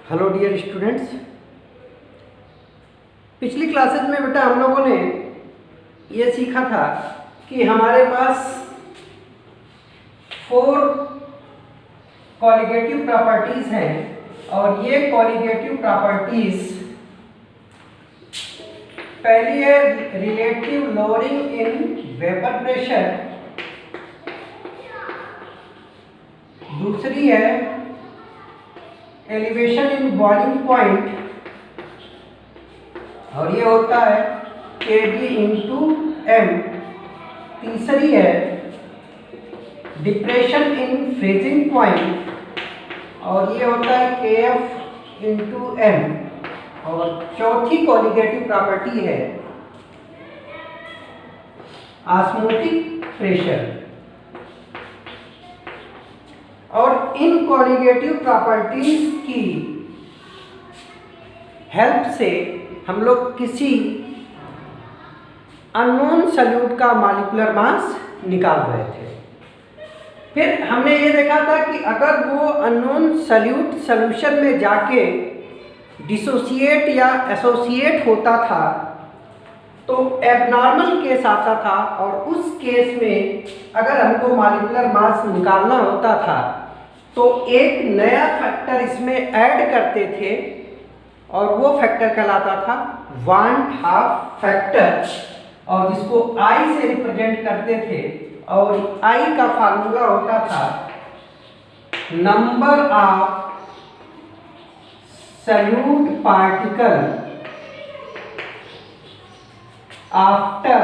Hello dear students. पिछली classes में बेटा हम लोगों ने ये सीखा था कि हमारे पास 4 कॉलिगेटिव प्रॉपर्टीज हैं और ये कॉलिगेटिव प्रॉपर्टीज, पहली है relative lowering in vapour pressure, दूसरी है एलिवेशन इन बॉइलिंग पॉइंट और ये होता है Kb इंटू m, तीसरी है डिप्रेशन इन फ्रीजिंग पॉइंट और ये होता है Kf इंटू m, और चौथी कॉलिगेटिव प्रॉपर्टी है ऑस्मोटिक प्रेशर। और इन कॉलिगेटिव प्रॉपर्टीज की हेल्प से हम लोग किसी अननोन सॉल्यूट का मॉलिक्यूलर मास निकाल रहे थे। फिर हमने ये देखा था कि अगर वो अननोन सॉल्यूट सॉल्यूशन में जाके डिसोसिएट या एसोसिएट होता था तो एबनॉर्मल केस आता था, और उस केस में अगर हमको मॉलिक्यूलर मास निकालना होता था तो एक नया फैक्टर इसमें ऐड करते थे और वो फैक्टर कहलाता था वांट हाफ फैक्टर, और जिसको I से रिप्रेजेंट करते थे, और I का फार्मूला होता था number of solute particle after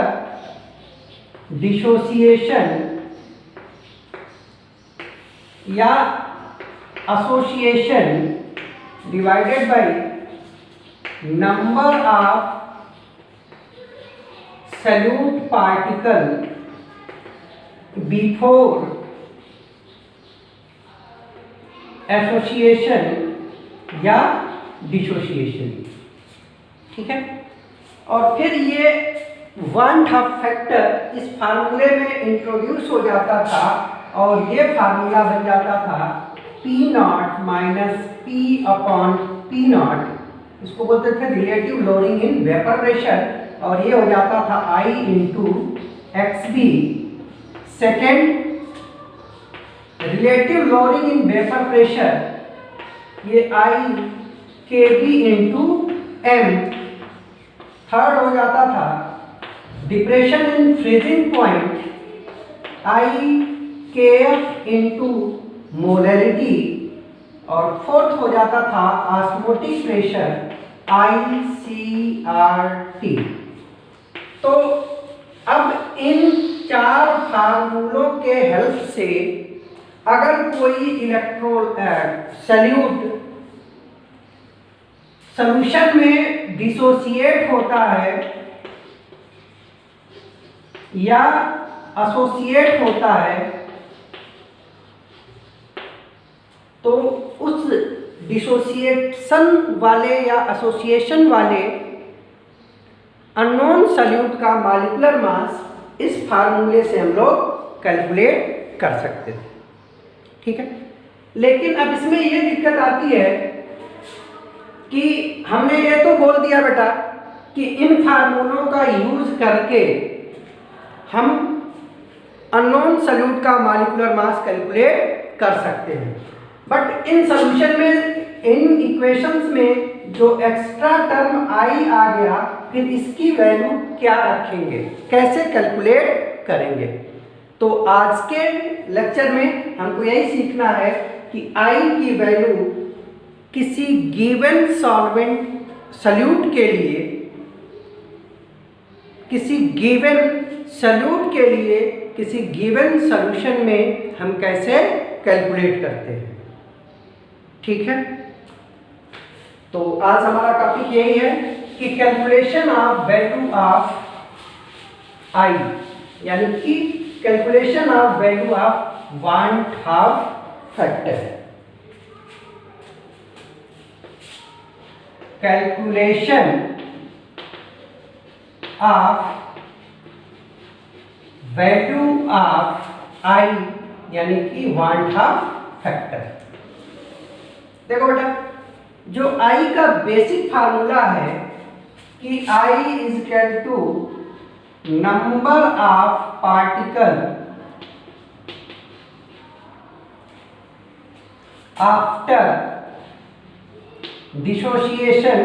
dissociation या association divided by number of solute particle before association या डिसोसिएशन। ठीक है, और फिर ये वांट हाफ फैक्टर इस फार्मूले में इंट्रोड्यूस हो जाता था और ये फार्मूला बन जाता था P0 minus P upon P0, इसको बोलते थे relative lowering in vapour pressure, और ये हो जाता था I into XB। Second, relative lowering in vapour pressure, ये I Kb into M। Third हो जाता था depression in freezing point, I Kf into molarity, और फोर्थ हो जाता था ऑस्मोटिक प्रेशर ICRT। तो अब इन 4 फार्मूलों के हेल्प से अगर कोई सॉल्यूट सॉल्यूशन में डिसोसिएट होता है या एसोसिएट होता है तो उस डिसोसिएशन वाले या एसोसिएशन वाले अननोन सॉल्यूट का मॉलिक्यूलर मास इस फार्मूले से हम लोग कैलकुलेट कर सकते थे। ठीक है, लेकिन अब इसमें ये दिक्कत आती है कि हमने ये तो बोल दिया बेटा कि इन फार्मूलों का यूज करके हम अननोन सॉल्यूट का मॉलिक्यूलर मास कैलकुलेट कर सकते हैं, बट इन सॉल्यूशन में, इन इक्वेशंस में जो एक्स्ट्रा टर्म I आ गया, फिर इसकी वैल्यू क्या रखेंगे, कैसे कैलकुलेट करेंगे। तो आज के लेक्चर में हमको यही सीखना है कि I की वैल्यू किसी गिवन सॉल्वेंट सॉल्यूट के लिए, किसी गिवन सॉल्यूट के लिए, किसी गिवन सॉल्यूशन में हम कैसे कैलकुलेट करते हैं। ठीक है, तो आज हमारा टॉपिक यही है कि calculation of value of I, यानी कि calculation of value of want half factor. Calculation of value of I यानी कि वांट हाफ फैक्टर। देखो बेटा, जो I का बेसिक फार्मूला है कि I is equal to number of particle after dissociation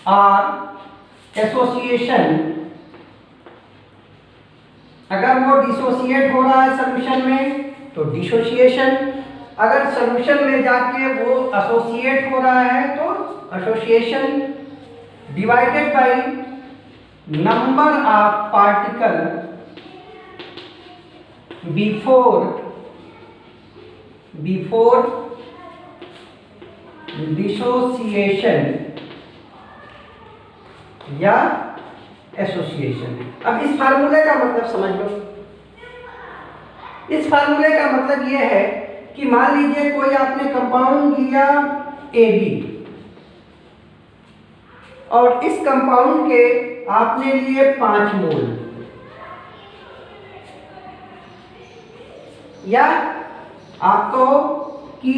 और एसोसिएशन, अगर वो डिसोसिएट हो रहा है सॉल्यूशन में तो डिसोसिएशन, अगर सॉल्यूशन में जाके वो एसोसिएट हो रहा है तो association, divided by number of particle before dissociation या एसोसिएशन। अब इस फार्मूले का मतलब समझ लो। इस फार्मूले का मतलब यह है कि मान लीजिए कोई आपने कंपाउंड लिया AB और इस कंपाउंड के आपने लिए 5 मोल, या आप कहो कि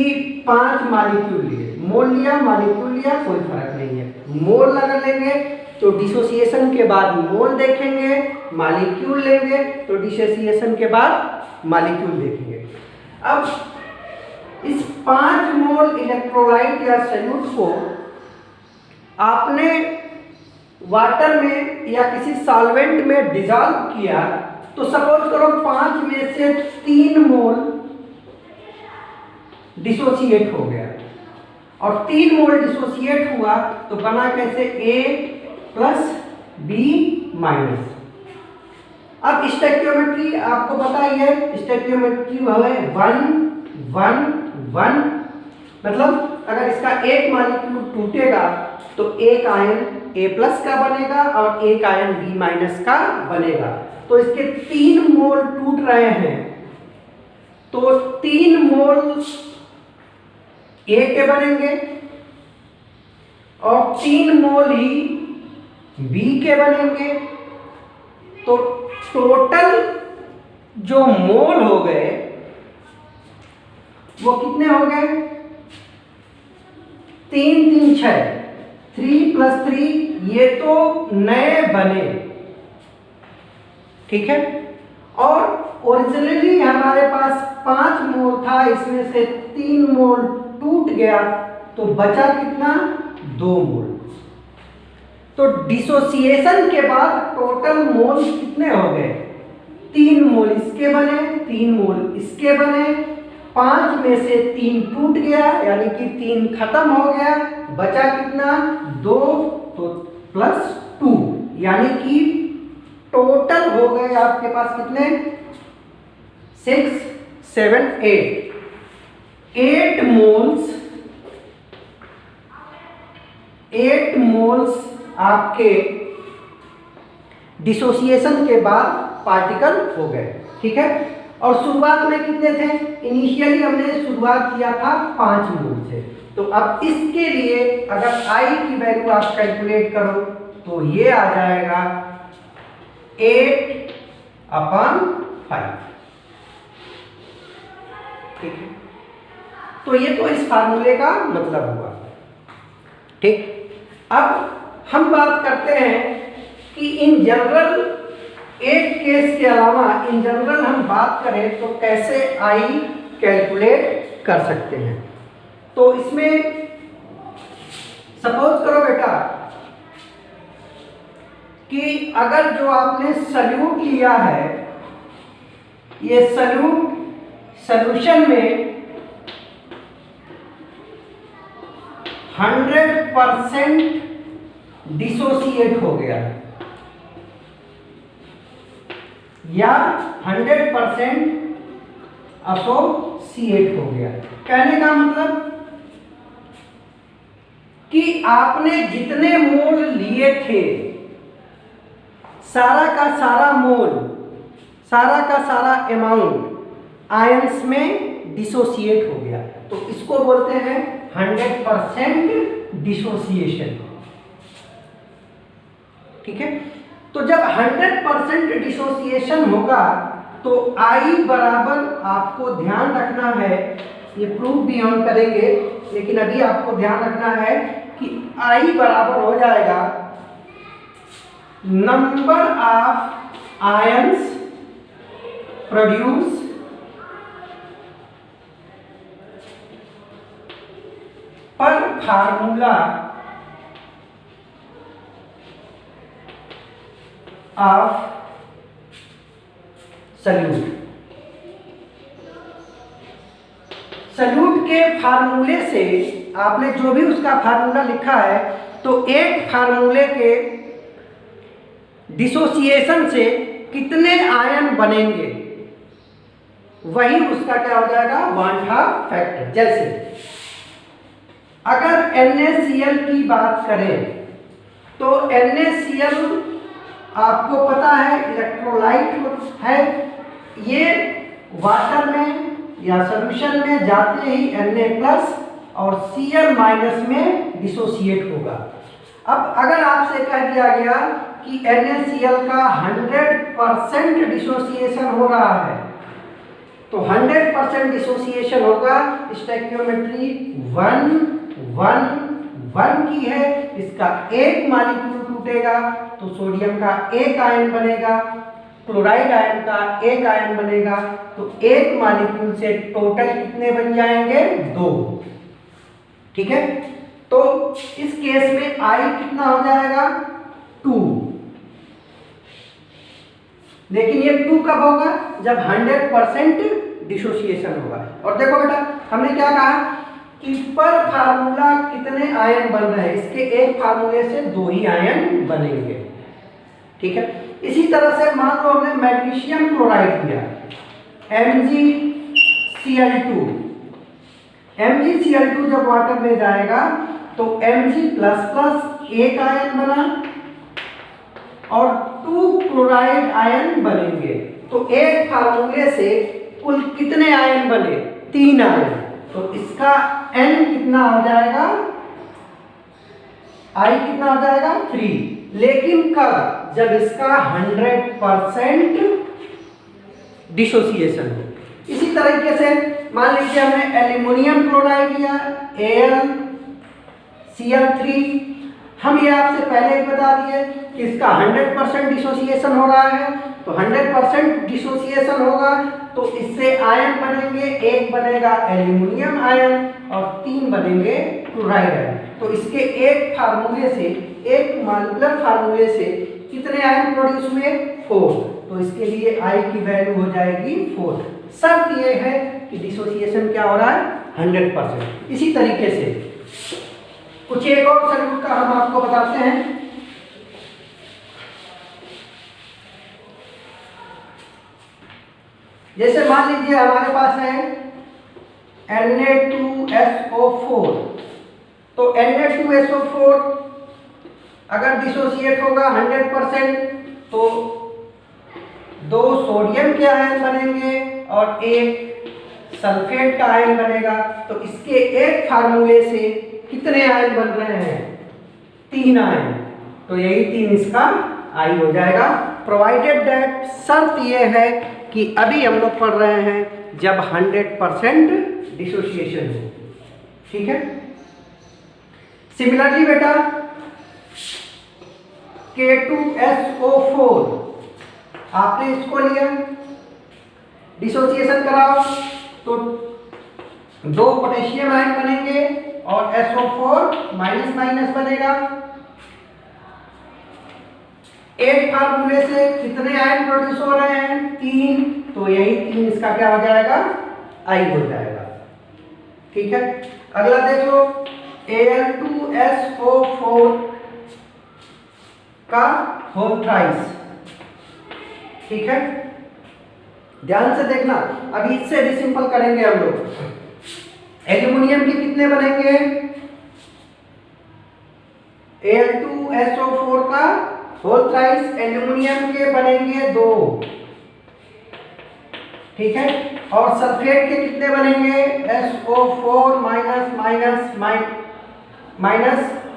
5 मालिक्यूल लिए, मोल लिया मालिक्यूल लिया कोई फर्क नहीं है। मोल अगर लेंगे तो डिसोसिएशन के बाद मोल देखेंगे, मालिक्यूल लेंगे तो डिसोसिएशन के बाद मालिक्यूल देखेंगे। अब इस 5 मोल इलेक्ट्रोलाइट या सॉल्यूट को आपने वाटर में या किसी सॉल्वेंट में डिसॉल्व किया, तो सपोज करो 5 में से 3 मोल डिसोसिएट हो गया और 3 मोल डिसोसिएट हुआ तो बना कैसे A प्लस B माइनस। अब स्टोइकियोमेट्री आपको पता ही है, स्टोइकियोमेट्री है 1 1 1, मतलब अगर इसका एक मालिक्यूल टूटेगा तो एक आयन A प्लस का बनेगा और एक आयन B माइनस का बनेगा। तो इसके 3 मोल टूट रहे हैं तो 3 मोल A के बनेंगे और 3 मोल ही B के बनेंगे। तो टोटल जो मोल हो गए वो कितने हो गए? 3 3 6, 3 + 3, ये तो नए बने, ठीक है। और ओरिजिनली हमारे पास 5 मोल था, इसमें से 3 मोल टूट गया तो बचा कितना? 2 मोल। तो डिसोसिएशन के बाद टोटल मोल कितने हो गए? 3 मोल इसके बने, 3 मोल इसके बने, 5 में से 3 टूट गया यानी कि 3 खत्म हो गया, बचा कितना? 2, तो +2 यानी कि टोटल हो गए आपके पास कितने? 6 7 8 मोल्स आपके डिसोसिएशन के बाद पार्टिकल हो गए, ठीक है। और शुरुआत में कितने थे? इनिशियली हमने शुरुआत किया था 5 मोल से। तो अब इसके लिए अगर I की वैल्यू आप कैलकुलेट करो तो ये आ जाएगा 8/5, ठीक है। तो ये तो इस फार्मूले का मतलब हुआ, ठीक। अब हम बात करते हैं कि इन जनरल एक केस के अलावा इन जनरल हम बात करें तो कैसे I कैलकुलेट कर सकते हैं। तो इसमें सपोज करो बेटा कि अगर जो आपने सॉल्यूट लिया है, ये सॉल्यूट सॉल्यूशन में 100% डिसोसिएट हो गया या 100% एसोसिएट हो गया। कहने का मतलब कि आपने जितने मोल लिए थे सारा का सारा मोल, सारा का सारा अमाउंट आयंस में डिसोसिएट हो गया, तो इसको बोलते हैं 100% डिसोसिएशन, ठीक है। तो जब 100% डिसोसिएशन होगा तो I बराबर, आपको ध्यान रखना है, ये प्रूफ भी हम करेंगे, लेकिन अभी आपको ध्यान रखना है कि I बराबर हो जाएगा नंबर ऑफ आयंस प्रोड्यूस पर फार्मूला ऑफ सल्यूट। सल्यूट के फार्मूले से आपने जो भी उसका फार्मूला लिखा है, तो एक फार्मूले के डिसोसिएशन से कितने आयन बनेंगे, वही उसका क्या हो जाएगा, वान हाफ फैक्टर। जैसे अगर NaCl की बात करें तो NaCl आपको पता है इलेक्ट्रोलाइट है, ये वाटर में या सॉल्यूशन में जाते ही Na+ और Cl- में डिसोसिएट होगा। अब अगर आपसे कह दिया गया कि NaCl का 100% डिसोसिएशन हो रहा है, तो 100% डिसोसिएशन होगा, स्टोइकियोमेट्री 1 की है, इसका एक मॉलिक्यूल टूटेगा तो सोडियम का एक आयन बनेगा, क्लोराइड आयन का एक आयन बनेगा, तो एक मॉलिक्यूल से टोटल कितने बन जाएंगे, 2। ठीक है, तो इस केस में I कितना हो जाएगा, 2। लेकिन ये 2 कब होगा, जब 100% डिसोसिएशन होगा। और देखो बेटा, हमने क्या कहा कि पर फार्मूला कितने आयन बन रहे हैं, इसके एक फार्मूले से 2 ही आयन बनेंगे। ठीक है, इसी तरह से मान लो हमने मैग्नीशियम क्लोराइड लिया, MgCl2 जब वाटर में जाएगा तो Mg++ एक आयन बना और 2 क्लोराइड आयन बनेंगे, तो एक फार्मूले से कुल कितने आयन बने, 3 आयन, तो इसका N कितना हो जाएगा, I कितना हो जाएगा, 3। लेकिन कब, जब इसका 100% डिसोसिएशन हो। इसी तरीके से मान लीजिए हमने एल्युमिनियम क्लोराइड लिया, AlCl3, हम ये आपसे पहले ही बता दिए कि इसका 100% डिसोसिएशन हो रहा है, तो 100% डिसोसिएशन होगा तो इससे आयन बनेंगे, एक बनेगा एल्युमिनियम आयन और 3 बनेंगे क्लोराइड आयन। तो इसके एक फार्मूले से, एक मॉलिक्यूलर फार्मूले से कितने आयन प्रोड्यूस हुए, 4, तो इसके लिए I की वैल्यू हो जाएगी 4। शर्त ये है कि डिसोसिएशन क्या हो रहा है, 100%। इसी तरीके से कुछ एक और सल्यूट का हम आपको बताते हैं। जैसे मान लीजिए हमारे पास है Na2SO4, तो Na2SO4 अगर डिसोसिएट होगा 100%, तो 2 सोडियम के आयन बनेंगे और एक सल्फेट का आयन बनेगा, तो इसके एक फार्मूले से कितने आयन बन रहे हैं, 3 आयन, तो यही 3 इसका I हो जाएगा, प्रोवाइडेड दैट, शर्त यह है कि अभी हम लोग पढ़ रहे हैं जब 100% डिसोसिएशन हो। ठीक है, सिमिलरली बेटा K2SO4, आपने इसको लिया, डिसोसिएशन कराओ तो 2 पोटेशियम आयन बनेंगे और SO4- बनेगा। एक फार्मूले से कितने आयन प्रोड्यूस हो रहे हैं, 3, तो यही 3 इसका क्या हो जाएगा, I हो जाएगा। ठीक है, अगला देख लो Al2SO4 का होल थ्राइस। ठीक है, ध्यान से देखना, अभी इससे भी सिंपल करेंगे हम लोग। एल्युमिनियम के कितने बनेंगे, Al2SO4 का होल थ्राइस, एल्युमिनियम के बनेंगे 2। ठीक है, और सल्फेट के कितने बनेंगे, SO4-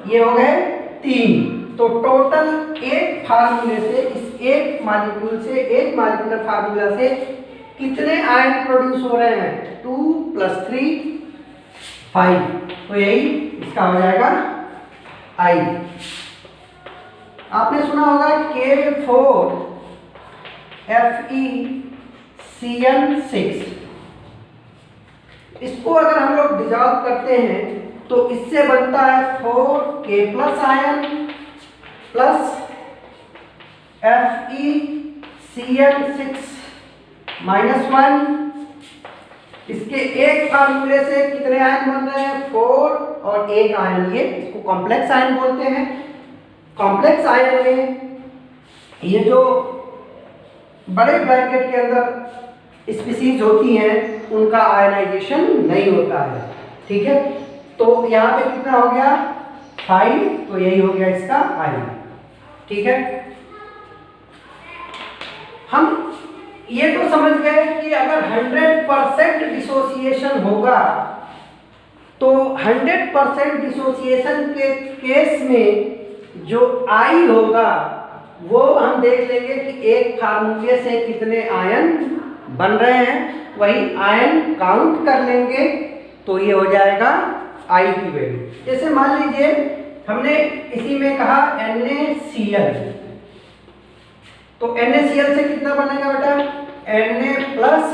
ये हो गए 3। तो टोटल एक फार्मूले से, इस एक मॉलिक्यूल से, एक मॉलिक्यूलर फार्मूला से कितने आयन प्रोड्यूस हो रहे हैं, 2 + 3 5, तो यही इसका हो जाएगा I। आपने सुना होगा K4FeCN6, इसको अगर हम लोग डिसॉल्व करते हैं तो इससे बनता है 4K+ आयन प्लस FeCN6-1। इसके एक फार्मूले से कितने आयन बन रहे हैं, 4 और 1 आयन, ये इसको कॉम्प्लेक्स आयन बोलते हैं। कॉम्प्लेक्स आयन में ये जो बड़े ब्रैकेट के अंदर स्पीसीज होती हैं उनका आयनाइजेशन नहीं होता है, ठीक है। तो यहाँ पे कितना हो गया, 5, तो यही हो गया इसका आयन, ठीक है। हम ये तो समझ गए कि अगर 100% डिसोसिएशन होगा तो 100% डिसोसिएशन के केस में जो I होगा वो हम देख लेंगे कि एक फार्मूले से कितने आयन बन रहे हैं, वही आयन काउंट कर लेंगे तो ये हो जाएगा I की वैल्यू। जैसे मान लीजिए हमने इसी में कहा NaCl, तो NaCl से कितना बनेगा बेटा, Na+Cl-,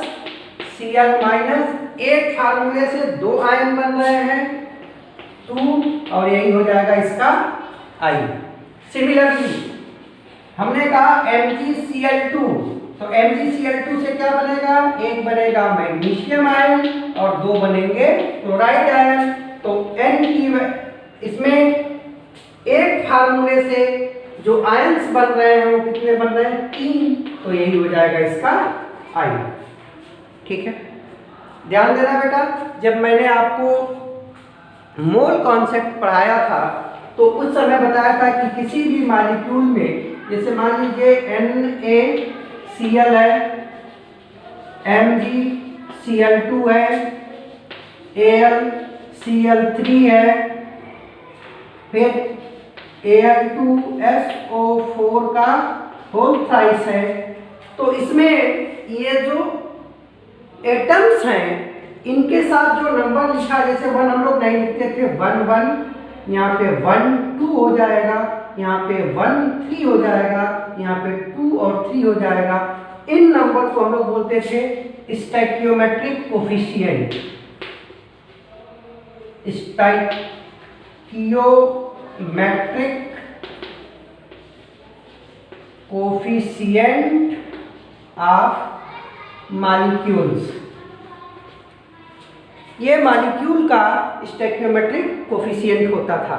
एक फार्मूले से 2 आयन बन रहे हैं, 2, और यही हो जाएगा इसका I। सिमिलरली हमने कहा MgCl2, तो MgCl2 से क्या बनेगा, एक बनेगा मैग्नीशियम आयन और 2 बनेंगे क्लोराइड आयन। तो N की इसमें एक फार्मूले से जो आयंस बन रहे हैं वो कितने बन रहे हैं, 3, तो यही हो जाएगा इसका I, ठीक है। ध्यान देना बेटा, जब मैंने आपको मोल कॉन्सेप्ट पढ़ाया था तो उस समय बताया था कि किसी भी मॉलिक्यूल में, जैसे मान लीजिए NaCl है, MgCl2 है, AlCl3 है, फिर Al2SO4 का होल थ्राइस है, तो इसमें ये जो एटम्स हैं इनके साथ जो नंबर लिखा, जैसे 1 हम लोग नहीं लिखते थे, 1 1, यहाँ पे 1 2 हो जाएगा, यहाँ पे 1 3 हो जाएगा, यहाँ पे 2 और 3 हो जाएगा। इन नंबर को हम लोग बोलते थे स्टैकियोमेट्रिक कोफिशिएंट, स्टैकियोमेट्रिक कोफिशिएंट ऑफ मॉलिक्यूल्स, ये मॉलिक्यूल का स्टैकियोमेट्रिक कोफिशिएंट होता था।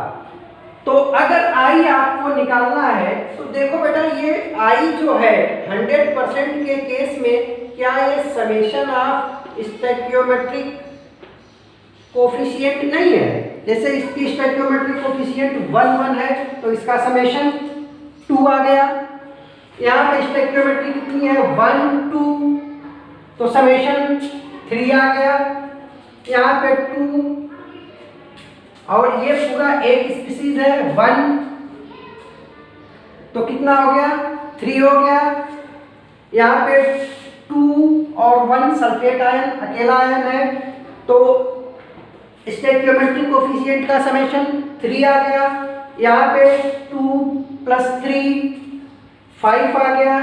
तो अगर I आपको निकालना है तो देखो बेटा, ये I जो है 100% के केस में क्या ये समेशन ऑफ स्टैकियोमेट्रिक कोफिशिएंट नहीं है। जैसे इसकी स्टैकियोमेट्रिक कोफिशिएंट 1 1 है तो इसका समेशन 2 आ गया। यहाँ पे स्टैकियोमेट्री कितनी है, 1 2, तो समेशन 3 आ गया। यहाँ पे 2, और ये पूरा एक स्पीसीज है 1, तो कितना हो गया, 3 हो गया। यहाँ पे 2 और 1 सल्फेट आयन, अकेला आयन है, तो स्टैकियोमेट्रिक कोफिशिएंट का समेशन 3 आ गया। यहाँ पे 2 + 3 5 आ गया।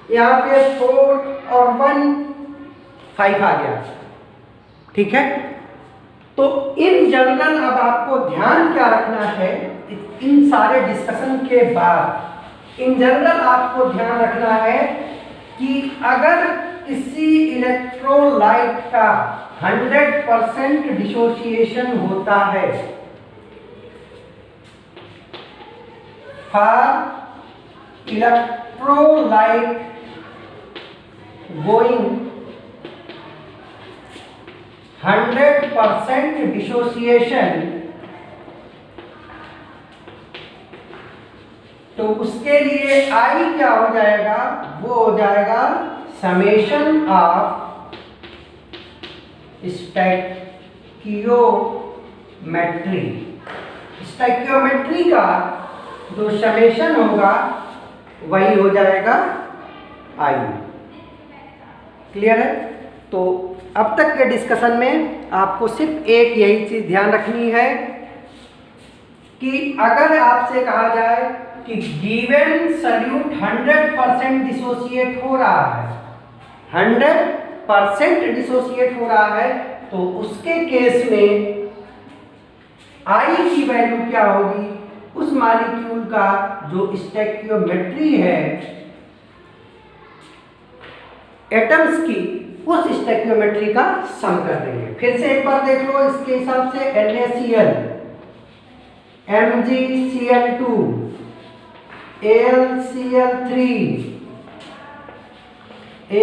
यहाँ पे 4 और 1 5 आ गया, ठीक है। तो इन जनरल अब आपको ध्यान क्या रखना है, इन सारे डिस्कशन के बाद इन जनरल आपको ध्यान रखना है कि अगर किसी इलेक्ट्रोलाइट का 100% डिसोसिएशन होता है, फॉर इलेक्ट्रोलाइट गोइंग 100% डिसोसिएशन, तो उसके लिए I क्या हो जाएगा, वो हो जाएगा समेशन ऑफ स्टैकियोमेट्री। स्टैकियोमेट्री का जो समेशन होगा वही हो जाएगा I, क्लियर है? तो अब तक के डिस्कशन में आपको सिर्फ एक यही चीज ध्यान रखनी है कि अगर आपसे कहा जाए कि गिवन सॉल्यूट 100% डिसोसिएट हो रहा है, 100% डिसोसिएट हो रहा है, तो उसके केस में I की वैल्यू क्या होगी? उस मॉलिक्यूल का जो स्टोइकियोमेट्री है एटम्स की, उस स्टोइकियोमेट्री का सम कर देंगे। फिर से एक बार देख लो इसके हिसाब से NaCl, MgCl2, AlCl3,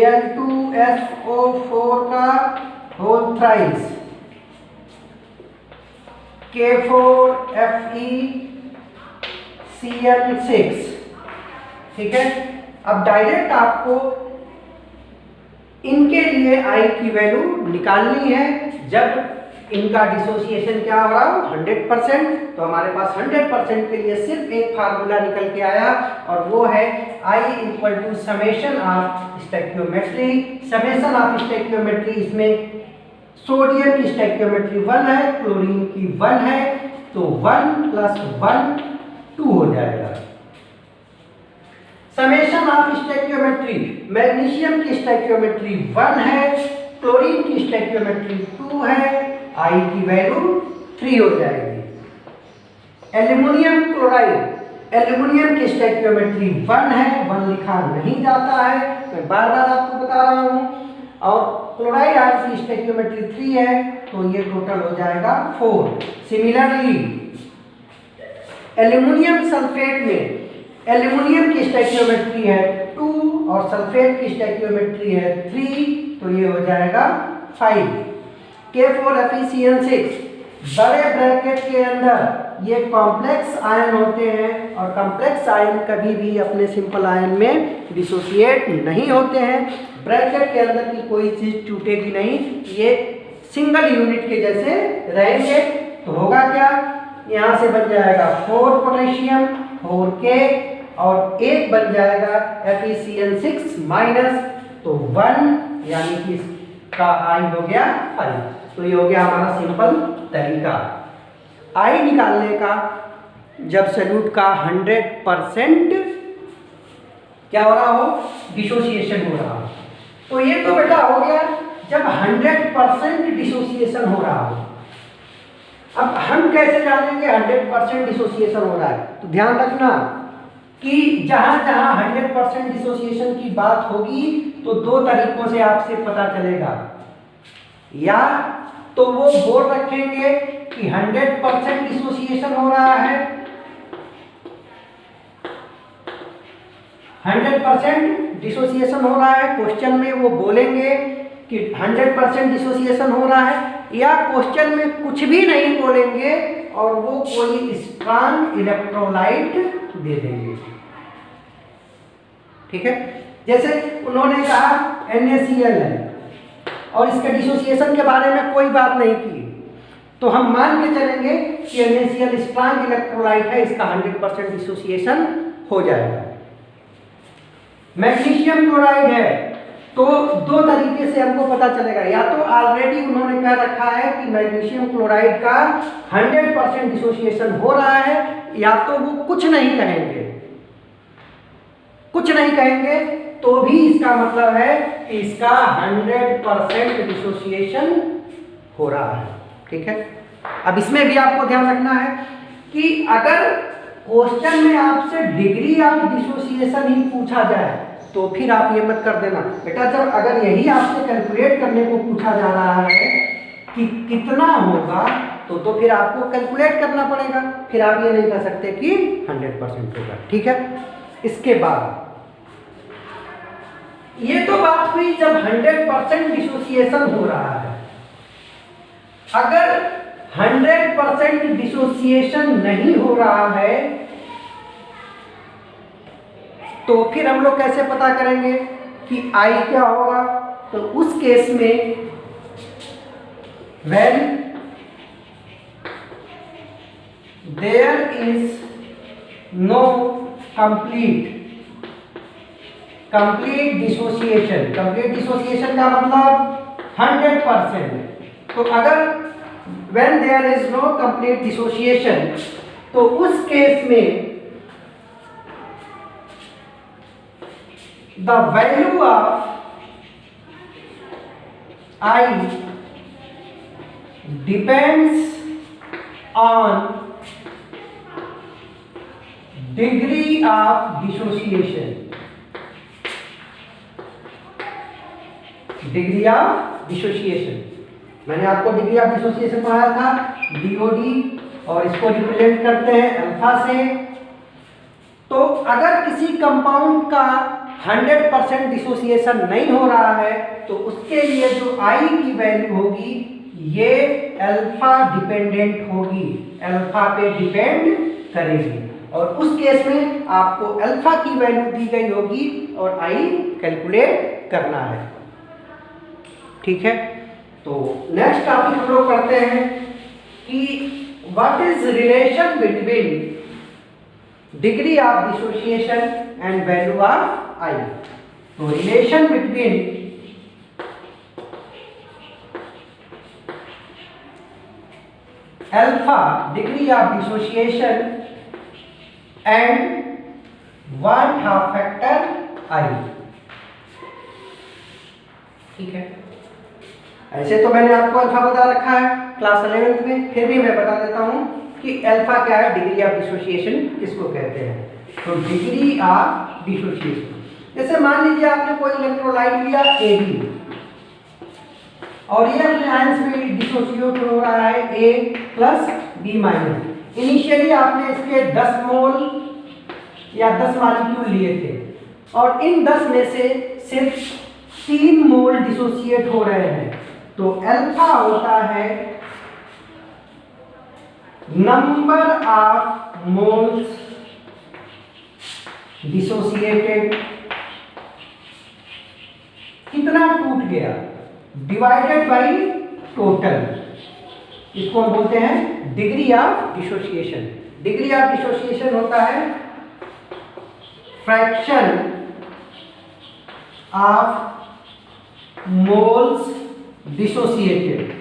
Al2SO4 का होल थ्राइस, K4FeCl6। ठीक है, अब डायरेक्ट आपको इनके लिए I की वैल्यू निकालनी है। जब इनका डिसोसिएशन क्या हो रहा हो 100%, तो हमारे पास 100% के लिए सिर्फ एक फार्मूला निकल के आया और वो है I = summation of stoichiometry. Summation of stoichiometry, इसमें सोडियम की स्टोइकियोमेट्री 1 है, क्लोरीन की 1 है, तो 1 + 1 2 हो जाएगा। समेशन ऑफ स्टोइकियोमेट्री, मैग्नीशियम की स्टोइकियोमेट्री 1 है, क्लोरीन की स्टोइकियोमेट्री 2 है, I की वैल्यू 3 हो जाएगी। एल्यूमिनियम क्लोराइड, एल्यूमिनियम की स्टोइकियोमेट्री 1 है, 1 लिखा नहीं जाता है, मैं बार बार आपको बता रहा हूं, और क्लोराइड आयन की स्टोइकियोमेट्री 3 है, तो ये टोटल हो जाएगा 4। सिमिलरली एल्यूमिनियम सल्फेट में एल्यूमिनियम की स्टोइकियोमेट्री है 2 और सल्फेट की स्टोइकियोमेट्री है 3, तो ये हो जाएगा 5। K4FeCl6, बड़े ब्रैकेट के अंदर ये कॉम्प्लेक्स आयन होते हैं और कॉम्प्लेक्स आयन कभी भी अपने सिंपल आयन में डिसोसिएट नहीं होते हैं। ब्रैकेट के अंदर की कोई चीज टूटेगी नहीं, ये सिंगल यूनिट के जैसे रहेंगे। तो होगा क्या, यहाँ से बन जाएगा 4 पोटेशियम 4K और एक बन जाएगा FeCl6 माइनस, तो 1, यानी कि इसका I हो गया 5। तो ये हो गया हमारा सिंपल तरीका I निकालने का। जब सॉल्यूट का 100% क्या हो रहा हो, डिसोसिएशन हो रहा हो। तो ये तो बेटा हो गया जब 100% डिसोसिएशन हो रहा हो। अब हम कैसे जानेंगे 100% डिसोसिएशन हो रहा है? तो ध्यान रखना कि जहां जहां 100% डिसोसिएशन की बात होगी तो 2 तरीकों से आपसे पता चलेगा। या तो वो बोर्ड रखेंगे कि 100% डिसोसिएशन हो रहा है, 100% डिसोसिएशन हो रहा है, क्वेश्चन में वो बोलेंगे कि 100% डिसोसिएशन हो रहा है, या क्वेश्चन में कुछ भी नहीं बोलेंगे और वो कोई स्ट्रॉन्ग इलेक्ट्रोलाइट दे देंगे। ठीक है, जैसे उन्होंने कहा NaCl है और इसके डिसोसिएशन के बारे में कोई बात नहीं की, तो हम मान के चलेंगे कि NaCl स्ट्रॉन्ग इलेक्ट्रोलाइट है, इसका 100% डिसोसिएशन हो जाएगा। मैग्नीशियम क्लोराइड है तो 2 तरीके से हमको पता चलेगा। या तो ऑलरेडी उन्होंने कह रखा है कि मैग्नीशियम क्लोराइड का 100% डिसोसिएशन हो रहा है, या तो वो कुछ नहीं कहेंगे, कुछ नहीं कहेंगे तो भी इसका मतलब है कि इसका 100% डिसोसिएशन हो रहा है। ठीक है, अब इसमें भी आपको ध्यान रखना है कि अगर क्वेश्चन में आपसे डिग्री ऑफ डिसोसिएशन ही पूछा जाए तो फिर आप ये मत कर देना बेटा, जब अगर यही आपसे कैलकुलेट करने को पूछा जा रहा है कि कितना होगा तो फिर आपको कैलकुलेट करना पड़ेगा, फिर आप ये नहीं कह सकते कि 100% होगा। ठीक है, इसके बाद ये तो बात हुई जब 100% डिसोसिएशन हो रहा है। अगर 100% डिसोसिएशन नहीं हो रहा है तो फिर हम लोग कैसे पता करेंगे कि I क्या होगा? तो उस केस में when there is no complete complete dissociation, complete dissociation का मतलब 100%। तो अगर when there is no complete dissociation, तो उस केस में the value of I depends on degree of dissociation, degree of dissociation. मैंने आपको डिग्री ऑफ डिसोसिएशन पढ़ाया था, DOD, और इसको रिप्रेजेंट करते हैं अल्फा से। तो अगर किसी कंपाउंड का 100% डिसोसिएशन नहीं हो रहा है, तो उसके लिए जो I की वैल्यू होगी ये अल्फा डिपेंडेंट होगी, अल्फा पे डिपेंड करेगी, और उस केस में आपको अल्फा की वैल्यू दी गई होगी और I कैलकुलेट करना है। ठीक है, तो नेक्स्ट टॉपिक हम लोग पढ़ते हैं कि what is relation between degree of dissociation and value of I। तो relation between alpha degree of dissociation and 1 half factor I। ठीक है, ऐसे तो मैंने आपको अल्फा बता रखा है क्लास 11th में, फिर भी मैं बता देता हूं कि अल्फा क्या है, डिग्री ऑफ डिसोसिएशन किसको कहते हैं। तो डिग्री ऑफ डिसोसिएशन, जैसे मान लीजिए आपने कोई इलेक्ट्रोलाइट लिया AB, और ये अपने आयंस में डिसोसिएट हो रहा है A plus B minus. Initially आपने इसके 10 मोल या 10 मॉलिक्यूल लिए थे, और इन 10 में से सिर्फ 3 मोल डिसोसिएट हो रहे हैं। तो अल्फा होता है नंबर ऑफ मोल्स डिसोसिएटेड, कितना टूट गया, डिवाइडेड बाय टोटल। इसको हम बोलते हैं degree of dissociation. Degree of dissociation होता है फ्रैक्शन ऑफ मोल्स डिसोसिएटेड।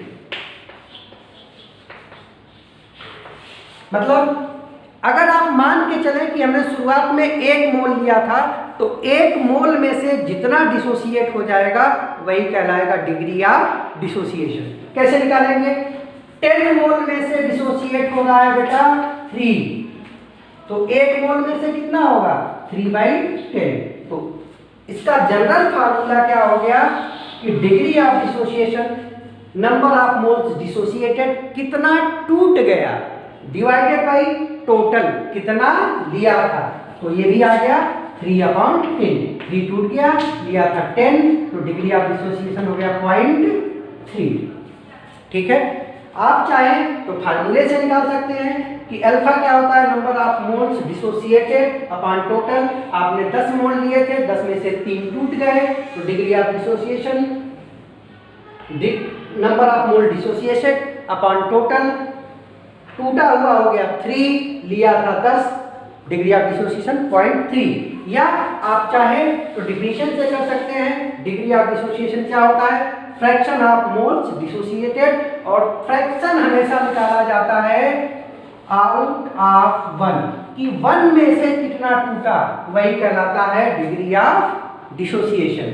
मतलब अगर आप मान के चले कि हमने शुरुआत में 1 मोल लिया था, तो 1 मोल में से जितना डिसोसिएट हो जाएगा वही कहलाएगा डिग्री ऑफ डिसोसिएशन। कैसे निकालेंगे? 10 मोल में से डिसोसिएट हो रहा है बेटा 3, तो 1 मोल में से कितना होगा 3/10। तो इसका जनरल फार्मूला क्या हो गया कि degree of dissociation number of moles dissociated, कितना टूट गया, डिवाइडेड बाय टोटल कितना लिया था। तो ये भी आ गया 3/10, 3 टूट गया, लिया था 10, तो डिग्री ऑफ डिसोसिएशन हो गया 0.3। ठीक है, आप चाहें तो फार्मूले से निकाल सकते हैं कि अल्फा क्या होता है, number of moles dissociated upon total. आपने 10 मोल लिए थे, 10 में से 3 टूट गए, तो degree of dissociation number of mole dissociated upon total, टूटा हुआ हो गया 3, लिया था 10, डिग्री ऑफ डिसोसिएशन 0.3। या आप चाहें तो डिफिनेशन से कर सकते हैं। डिग्री ऑफ डिसोसिएशन क्या होता है, फ्रैक्शन ऑफ मोल्स डिसोसिएटेड, और फ्रैक्शन हमेशा निकाला जाता है आउट ऑफ 1, कि 1 में से कितना टूटा वही कहलाता है डिग्री ऑफ डिसोसिएशन।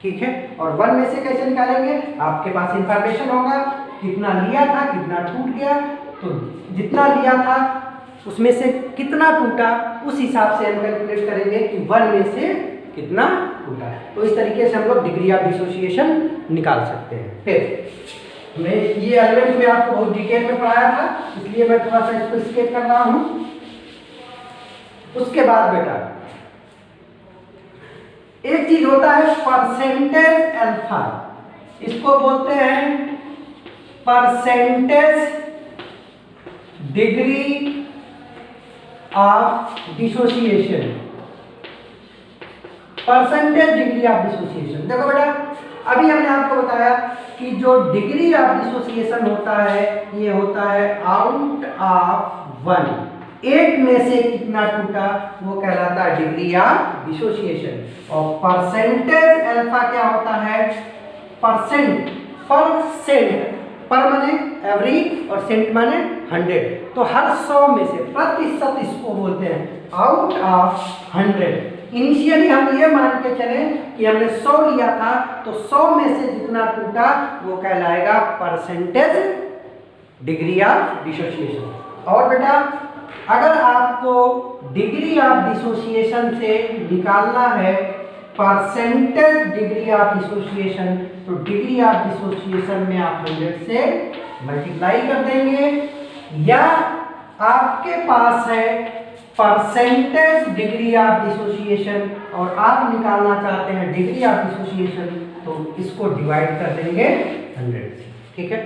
ठीक है, और 1 में से कैसे निकालेंगे, आपके पास इंफॉर्मेशन होगा कितना लिया था कितना टूट गया, तो जितना लिया था उसमें से कितना टूटा उस हिसाब से हम कैलकुलेट करेंगे कि 1 में से कितना टूटा है। तो इस तरीके से हम लोग डिग्री ऑफ डिसोसिएशन निकाल सकते हैं। फिर मैं ये 11th में आपको बहुत डिटेल में पढ़ाया था, इसलिए मैं थोड़ा सा इसको स्केच कर रहा हूं। उसके बाद बेटा एक चीज होता है परसेंटेज अल्फा, इसको बोलते हैं percentage degree of dissociation. Percentage degree of dissociation, देखो बेटा अभी हमने आपको बताया कि जो डिग्री ऑफ डिसोसिएशन होता है ये होता है आउट ऑफ 1, एक में से कितना टूटा वो कहलाता है डिग्री ऑफ डिसोसिएशन। और परसेंटेज अल्फा क्या होता है, परसेंट, पर माने एवरी और सेंट माने 100, तो हर 100 में से, प्रतिशत इसको बोलते हैं, आउट ऑफ 100। इनिशियली हम ये मान के चले कि हमने 100 लिया था, तो 100 में से जितना टूटा वो कहलाएगा परसेंटेज डिग्री ऑफ डिसोसिएशन। और बेटा अगर आपको डिग्री ऑफ डिसोसिएशन से निकालना है परसेंटेज डिग्री ऑफ डिसोसिएशन, तो डिग्री ऑफ डिसोसिएशन में आप 100 से मल्टीप्लाई कर देंगे, या आपके पास है परसेंटेज डिग्री ऑफ डिसोसिएशन और आप निकालना चाहते हैं डिग्री ऑफ डिसोसिएशन, तो इसको डिवाइड कर देंगे 100 से। ठीक है,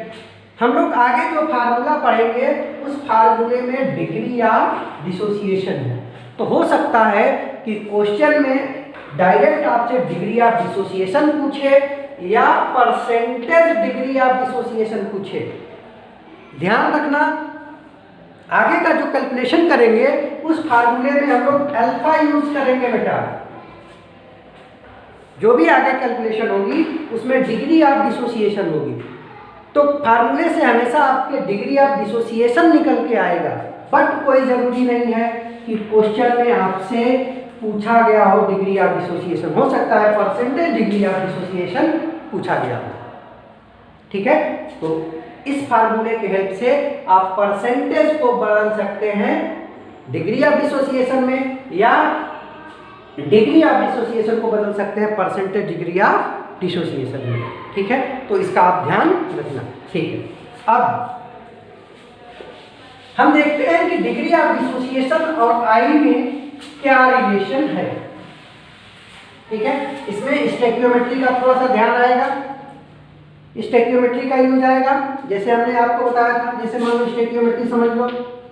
हम लोग आगे जो फार्मूला पढ़ेंगे उस फार्मूले में डिग्री ऑफ डिसोसिएशन है। तो हो सकता है कि क्वेश्चन में डायरेक्ट आपसे डिग्री ऑफ डिसोसिएशन पूछे या परसेंटेज डिग्री ऑफ डिसोसिएशन पूछे। ध्यान रखना, आगे का जो कैलकुलेशन करेंगे उस फार्मूले में हम लोग अल्फा यूज करेंगे बेटा। जो भी आगे कैलकुलेशन होगी उसमें डिग्री ऑफ डिसोसिएशन होगी, तो फार्मूले से हमेशा आपके डिग्री ऑफ डिसोसिएशन निकल के आएगा। बट कोई ज़रूरी नहीं है कि क्वेश्चन में आपसे पूछा गया हो डिग्री ऑफ डिसोसिएशन, हो सकता है परसेंटेज डिग्री ऑफ डिसोसिएशन पूछा गया हो। ठीक है, तो इस फार्मूले के हेल्प से आप परसेंटेज को बदल सकते हैं डिग्री ऑफ डिसोसिएशन में, या डिग्री ऑफ डिसोसिएशन को बदल सकते हैं परसेंटेज डिग्री ऑफ डिसोसिएशन में। ठीक है, तो इसका आप ध्यान रखना। ठीक है, अब हम देखते हैं कि डिग्री ऑफ डिसोसिएशन और आई में क्या रिलेशन है। ठीक है, इसमें स्टोइकियोमेट्री का थोड़ा सा ध्यान आएगा, स्टोइकियोमेट्री का यूज आएगा। जैसे हमने आपको बताया था, जैसे मान लो स्टोइकियोमेट्री समझ लो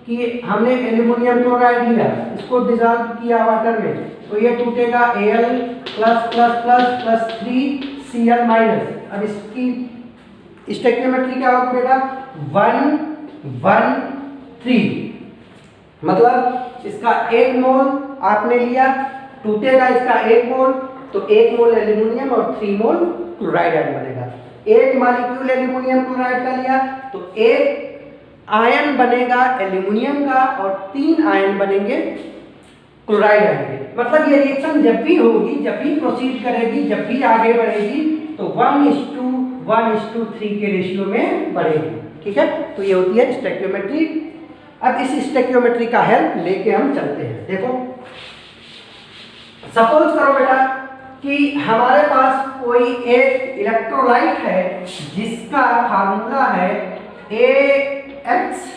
कि हमने एल्यूमिनियम क्लोराइड लिया, इसको डिसॉल्व किया वाटर में, तो ये टूटेगा Al ++++ 3Cl माइनस। अब इसकी स्टोइकियोमेट्री क्या होगा बेटा, 1 1 3, मतलब इसका 1 मोल आपने लिया, टूटेगा इसका 1 मोल, तो 1 मोल एल्यूमिनियम और 3 मोल क्लोराइड आयन बनेगा। 1 मॉलिक्यूल एल्यूमिनियम क्लोराइड का लिया तो 1 आयन बनेगा एल्यूमिनियम का और 3 आयन बनेंगे क्लोराइड आयन के। मतलब ये रिएक्शन जब भी होगी, जब भी प्रोसीड करेगी, जब भी आगे बढ़ेगी, तो 1:1:3 के रेशियो में बढ़ेगी। ठीक है, तो ये होती है स्टोइकियोमेट्री। अब इस स्टोइकियोमेट्री का हेल्प लेके हम चलते हैं। देखो, सपोज करो बेटा कि हमारे पास कोई एक इलेक्ट्रोलाइट है जिसका फार्मूला है AXBY।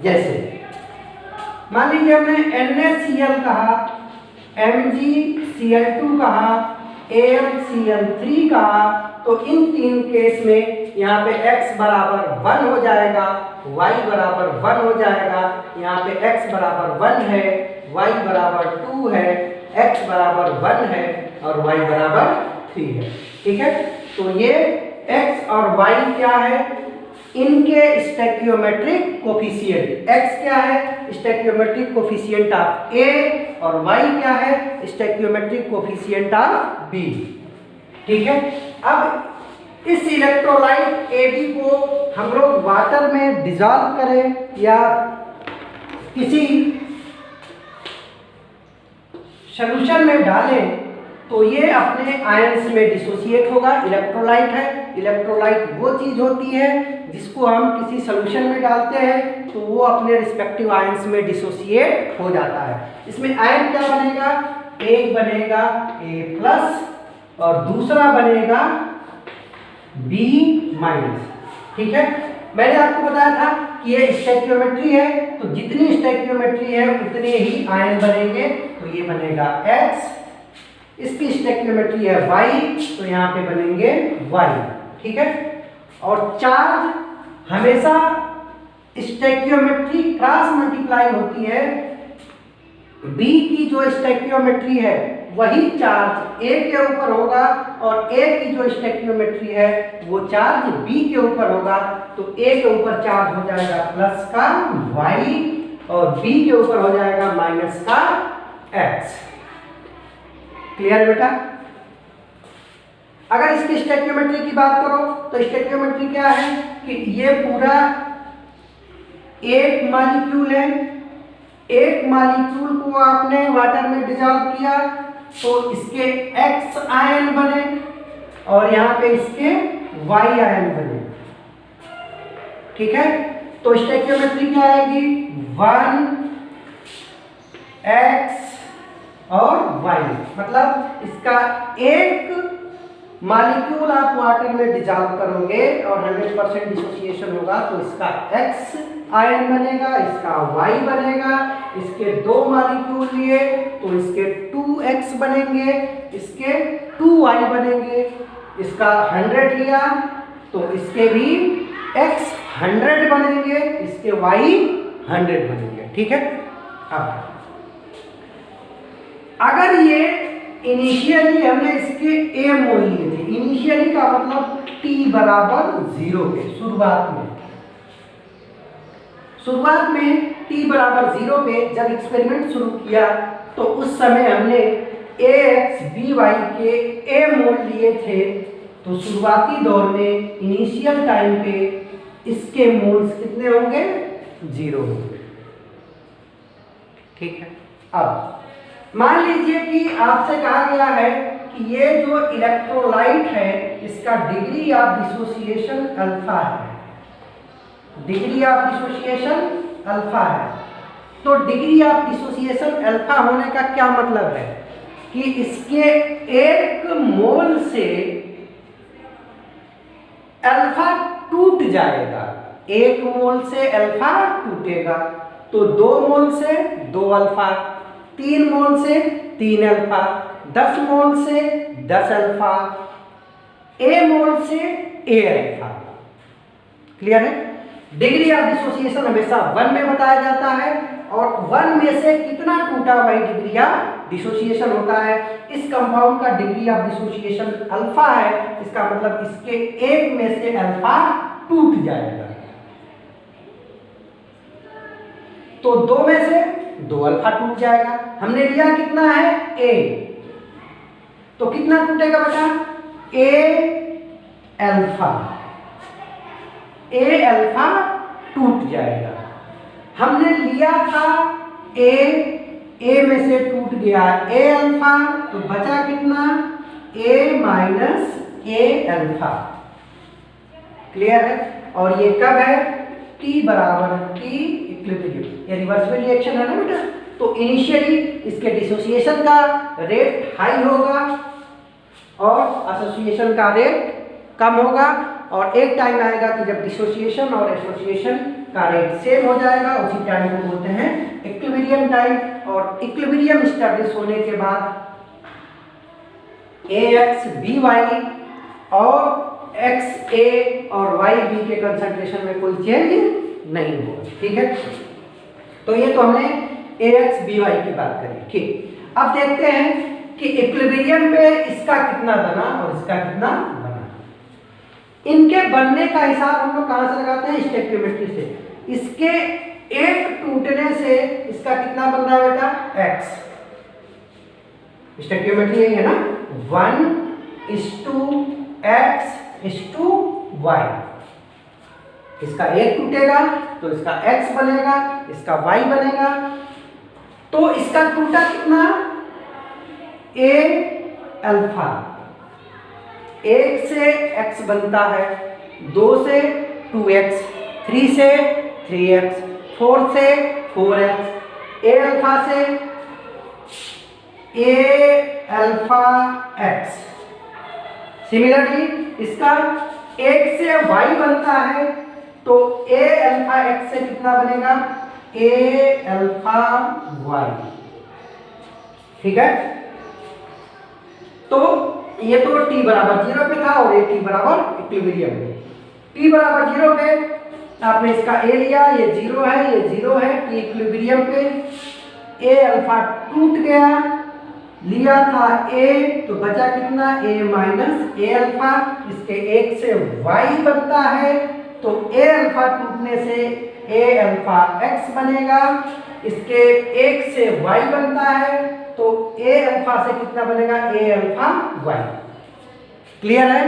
जैसे मान लीजिए हमने NaCl कहा, MgCl2 कहा, AlCl3 कहा, तो इन 3 केस में यहाँ पे x बराबर 1 हो जाएगा, y बराबर 1 हो जाएगा। यहाँ पे x बराबर 1 है, y बराबर 2 है, x बराबर 1 है और y बराबर 3 है। ठीक है, तो ये x और y क्या है, इनके स्टोइकियोमेट्रिक कोफिशिएंट। x क्या है, स्टोइकियोमेट्रिक कोफिशिएंट ऑफ A, और y क्या है, स्टोइकियोमेट्रिक कोफिशिएंट ऑफ B। ठीक है, अब इस इलेक्ट्रोलाइट AB को हम लोग वाटर में डिसॉल्व करें या किसी सॉल्यूशन में डालें, तो ये अपने आयंस में डिसोसिएट होगा। इलेक्ट्रोलाइट है, इलेक्ट्रोलाइट वो चीज़ होती है जिसको हम किसी सॉल्यूशन में डालते हैं तो वो अपने रिस्पेक्टिव आयंस में डिसोसिएट हो जाता है। इसमें आयन क्या बनेगा, एक बनेगा A+ और दूसरा बनेगा B-। ठीक है, मैंने आपको बताया था कि ये स्टोइकियोमेट्री है, तो जितनी स्टोइकियोमेट्री है उतने ही आयन बनेंगे, तो ये बनेगा X। इसकी स्टोइकियोमेट्री है Y, तो यहाँ पे बनेंगे Y। ठीक है, और चार्ज हमेशा स्टोइकियोमेट्री क्रॉस मल्टीप्लाई होती है। B की जो स्टोइकियोमेट्री है वही चार्ज ए के ऊपर होगा और ए की जो स्टैक्योमेट्री है वो चार्ज बी के ऊपर होगा। तो ए के ऊपर चार्ज हो जाएगा प्लस का वाई और बी के ऊपर हो जाएगा माइनस का एक्स। क्लियर बेटा? अगर इसकी स्टैक्योमेट्री की बात करो तो स्टैक्योमेट्री क्या है कि ये पूरा एक मॉलिक्यूल है, एक मॉलिक्यूल को आपने वाटर में डिसॉल्व किया तो इसके X आयन बने और यहाँ पे इसके Y आयन बने। ठीक है, तो स्टैक्योमेट्री क्या आएगी? 1x और y, मतलब इसका एक मॉलिक्यूल आप वाटर में डिसॉल्व करोगे और 100% डिसोसिएशन होगा तो इसका X आयन बनेगा, इसका Y बनेगा। इसके दो मॉलिक्यूल लिए तो इसके 2x बनेंगे, इसके 2y बनेंगे। इसका 100 लिया तो इसके भी x 100 बनेंगे, इसके y 100 बनेंगे। ठीक है, अब अगर ये इनिशियली हमने इसके a मोल लिए थे, इनिशियली का मतलब t बराबर 0 पे, शुरुआत में t बराबर 0 पे जब एक्सपेरिमेंट शुरू किया तो उस समय हमने ax by के a मोल लिए थे। तो शुरुआती दौर में इनिशियल टाइम पे इसके मोल्स कितने होंगे? 0 होंगे। ठीक है, अब मान लीजिए कि आपसे कहा गया है कि ये जो इलेक्ट्रोलाइट है इसका डिग्री ऑफ डिसोसिएशन अल्फा है, डिग्री ऑफ डिसोसिएशन अल्फा है। तो डिग्री ऑफ डिसोसिएशन अल्फा होने का क्या मतलब है कि इसके एक मोल से अल्फा टूट जाएगा, एक मोल से अल्फा टूटेगा तो 2 मोल से 2 अल्फा, 3 मोल से 3 अल्फा, 10 मोल से 10 अल्फा, ए मोल से ए अल्फा। क्लियर है? डिग्री ऑफ डिसोसिएशन हमेशा 1 में बताया जाता है और 1 में से कितना टूटा वही डिग्री ऑफ डिसोसिएशन होता है। इस कंपाउंड का डिग्री ऑफ डिसोसिएशन अल्फा है, इसका मतलब इसके एक में से अल्फा टूट जाएगा। तो 2 में से 2 अल्फा टूट जाएगा। हमने लिया कितना है? A, तो कितना टूटेगा बेटा? A अल्फा टूट जाएगा। हमने लिया था A में से टूट गया A अल्फा, तो बचा कितना? A minus A alpha. Clear है? और ये कब है? T बराबर T इक्विलिब्रियम, ये रिवर्सिबल रिएक्शन है ना बेटा। तो इनिशियली इसके डिसोसिएशन का रेट हाई होगा और एसोसिएशन का रेट कम होगा और एक टाइम आएगा कि जब डिसोसिएशन और एसोसिएशन का रेट सेम हो जाएगा, उसी टाइम को बोलते हैं इक्विलिब्रियम टाइम। और इक्विलिब्रियम एस्टैब्लिश होने के बाद ax by और XA और YB के कंसंट्रेशन में कोई चेंज नहीं होगा। ठीक है, तो ये तो हमने ax by की बात करी। ठीक, अब देखते हैं कि इक्विलिब्रियम पे इसका कितना बना और इसका कितना बना। इनके बनने का हिसाब हम लोग कहां से लगाते हैं? स्टैक्योमेट्री से। इसके एक टूटने से इसका कितना बन रहा है बेटा? x। स्टैक्योमेट्री यही है ना, 1:x टू y। इसका एक टूटेगा तो इसका x बनेगा, इसका y बनेगा। तो इसका टूटा कितना? A alpha. 1 से x बनता है, 2 से 2x, 3 से 3x, 4 से 4x, A अल्फा से A अल्फा x। सिमिलरली इसका 1 से y बनता है तो A अल्फा x से कितना बनेगा? A alpha y। ठीक है, तो ये तो t बराबर 0 पे था और ये t बराबर इक्विलिब्रियम पे। t बराबर 0 पे आपने इसका a लिया, ये 0 है, ये 0 है। t इक्विलिब्रियम पे A अल्फा टूट गया, लिया था a, तो बचा कितना a माइनस ए अल्फा। इसके एक से y बनता है, तो a अल्फा टूटने से a अल्फा x बनेगा। इसके एक से y बनता है, तो a अल्फा से कितना बनेगा a अल्फा y। क्लियर है?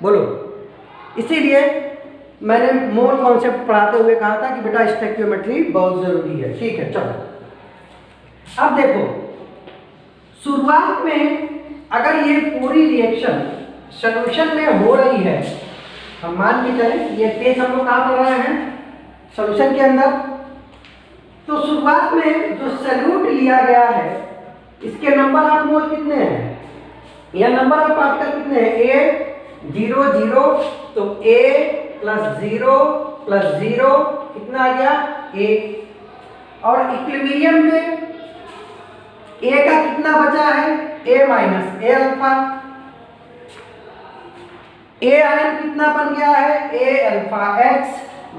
बोलो। इसीलिए मैंने मोर कॉन्सेप्ट पढ़ाते हुए कहा था कि बेटा स्टोइकियोमेट्री बहुत जरूरी है। ठीक है, चलो अब देखो, शुरुआत में अगर ये पूरी रिएक्शन सॉल्यूशन में हो रही है, हम मान के चलें ये केस हम लोग कहाँ पढ़ रहे हैं, सॉल्यूशन के अंदर, तो शुरुआत में जो सॉल्यूट लिया गया है इसके नंबर ऑफ मोल कितने हैं, या नंबर ऑफ पार्टिकल कितने हैं, a 0 0, तो a प्लस 0 प्लस 0 कितना आ गया 1। और इक्विलिब्रियम में a का कितना बचा है, a minus A alpha. a ion कितना बन गया है, a alpha x।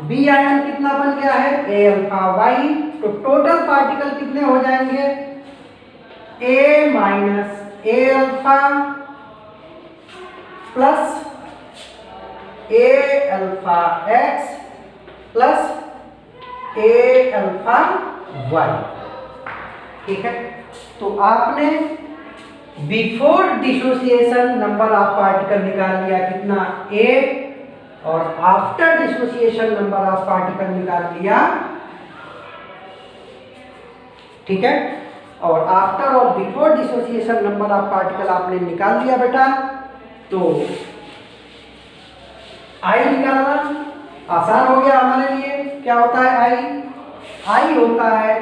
b ion कितना बन गया है, a अल्फा y। तो टोटल पार्टिकल कितने हो जाएंगे, a minus A alpha plus a alpha x plus a alpha y। ठीक है, तो आपने before dissociation number of particle निकाल लिया कितना a, और after dissociation number of particle निकाल लिया। ठीक है, और आफ्टर और before dissociation number of particle आपने निकाल लिया बेटा, तो आई निकालना आसान हो गया हमारे लिए। क्या होता है आई? आई होता है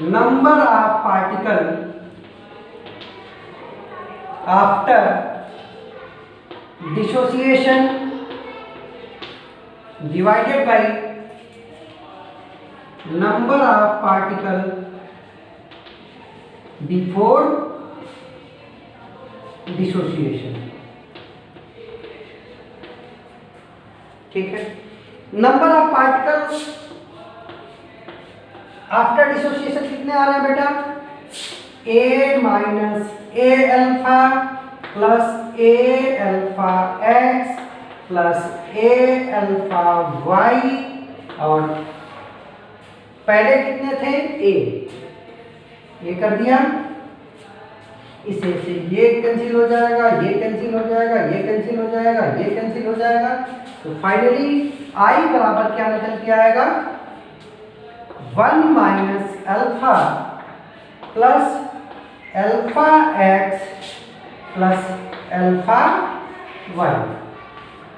number of particle after dissociation divided by number of particle before dissociation. ठीक है, number of particles after dissociation कितने आ रहे हैं बेटा, a minus A alpha plus A alpha X plus A alpha Y. और पहले कितने थे a, ये कर दिया, इसे से ये कैंसिल हो जाएगा, ये कैंसिल हो जाएगा, ये कैंसिल हो जाएगा, ये कैंसिल हो जाएगा। तो फाइनली i बराबर क्या निकल के आएगा, 1 minus alpha plus alpha X plus alpha Y.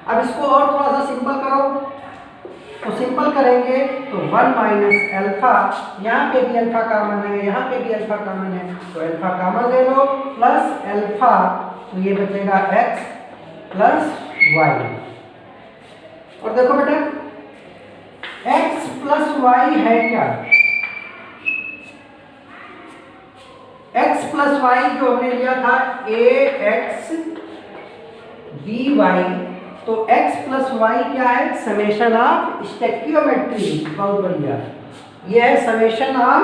अब इसको और थोड़ा सा सिंपल करो, तो सिंपल करेंगे तो 1 माइनस अल्फा, यहाँ पे भी अल्फा कॉमन है, यहाँ पे भी अल्फा कॉमन है, तो अल्फा कॉमन ले लो, प्लस अल्फा, तो ये बचेगा x प्लस वाई। और देखो बेटा x प्लस वाई है क्या, x प्लस वाई जो हमने लिया था ax by, तो x प्लस वाई क्या है, समेशन ऑफ स्टोइकियोमेट्री। बहुत बढ़िया, ये है समेशन ऑफ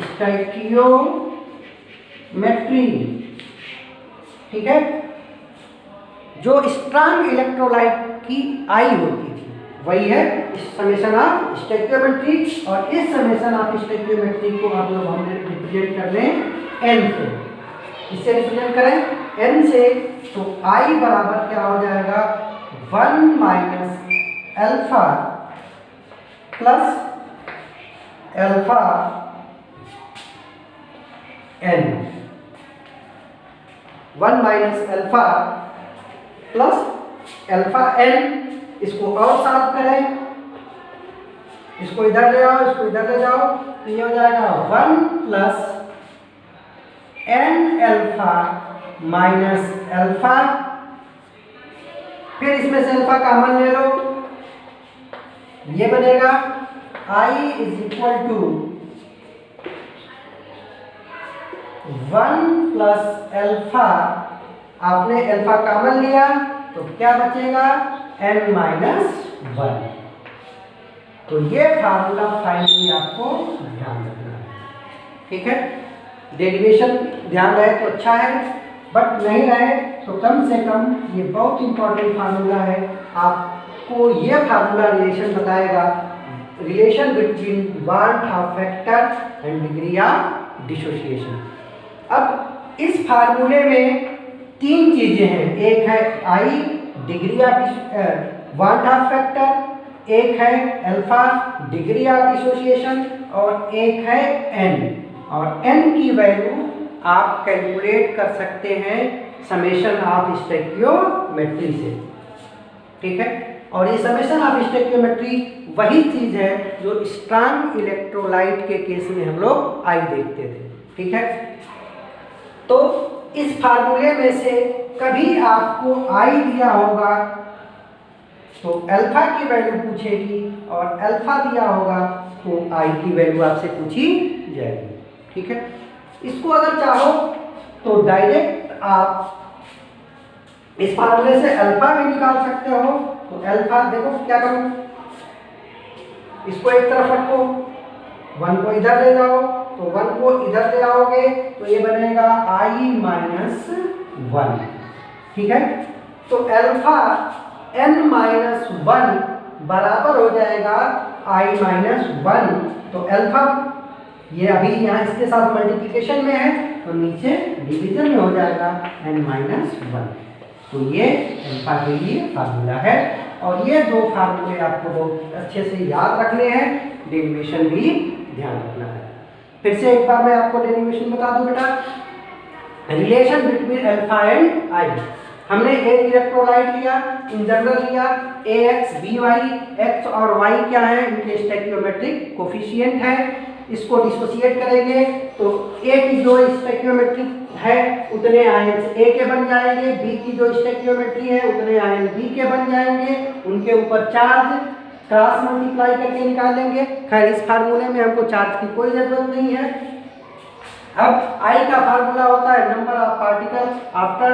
स्टोइकियोमेट्री। ठीक है, जो स्ट्रॉन्ग इलेक्ट्रोलाइट की आई होती थी वही है समेशन ऑफ स्टोइकियोमेट्री। और इस समेशन ऑफ स्टोइकियोमेट्री को आप लोग हमने रिप्रेजेंट कर लें n से, इससे रिप्रेजेंट करें n से, तो i बराबर क्या हो जाएगा, 1 minus alpha plus alpha n, 1 minus alpha plus alpha n। इसको और साफ करें, इसको इधर ले आओ, इसको इधर ले जाओ, तो ये हो जाएगा 1 plus n alpha minus alpha. फिर इसमें से अल्फा कॉमन ले लो, ये बनेगा i is equal to 1 plus alpha, आपने अल्फा कॉमन लिया तो क्या बचेगा, n माइनस 1। तो ये फार्मूला फाइनली आपको ध्यान रखना है, ठीक है। डेरिवेशन ध्यान रहे तो अच्छा है, बट नहीं रहे तो कम से कम ये बहुत इंपॉर्टेंट फार्मूला है। आपको ये फार्मूला रिलेशन बताएगा, relation between van't Hoff factor and degree of dissociation. अब इस फार्मूले में तीन चीजें हैं, एक है i degree of van't Hoff factor, एक है अल्फा डिग्री ऑफ डिसोसिएशन और एक है एन। और एन की वैल्यू आप कैलकुलेट कर सकते हैं समेशन ऑफ स्टोइकियोमेट्री से, ठीक है। और ये समेशन ऑफ स्टोइकियोमेट्री वही चीज है जो स्ट्रॉन्ग इलेक्ट्रोलाइट के केस में हम लोग आई देखते थे, ठीक है। तो इस फार्मूले में से कभी आपको आई दिया होगा तो अल्फा की वैल्यू पूछेगी, और अल्फा दिया होगा तो आई की वैल्यू आपसे पूछी जाएगी, ठीक है। इसको अगर चाहो तो डायरेक्ट आप इस फार्मूले से अल्फा भी निकाल सकते हो। तो अल्फा देखो क्या करो, इसको एक तरफ रखो, 1 को इधर ले जाओ, तो 1 को इधर ले आओगे तो ये बनेगा i माइनस 1, ठीक है। तो अल्फा n माइनस 1 बराबर हो जाएगा i माइनस 1। तो अल्फा ये अभी यहाँ इसके साथ मल्टीप्लिकेशन में है तो नीचे डिवीजन में हो जाएगा n माइनस 1। तो ये अल्फा के लिए फार्मूला है, और ये दो फार्मूले आपको बहुत अच्छे से याद रखने हैं, डेरिवेशन भी ध्यान रखना है। फिर से एक बार मैं आपको डेरिवेशन बता दूं बेटा। Relation between alpha and I, हमने एक इलेक्ट्रोलाइट लिया, इन जनरल लिया ax by, x और y क्या है, इनके स्टोइकियोमेट्रिक कोफिशिएंट है। इसको डिसोसिएट करेंगे तो a की जो स्टोइकियोमेट्रिक है उतने आयन a के बन जाएंगे, b की जो स्टोइकियोमेट्री है उतने आयन b के बन जाएंगे, उनके ऊपर चार्ज क्रॉस मल्टीप्लाई करके निकालेंगे। खैर इस फार्मूले में हमको चार्ज की कोई जरूरत नहीं है। अब I का फार्मूला होता है number of particle after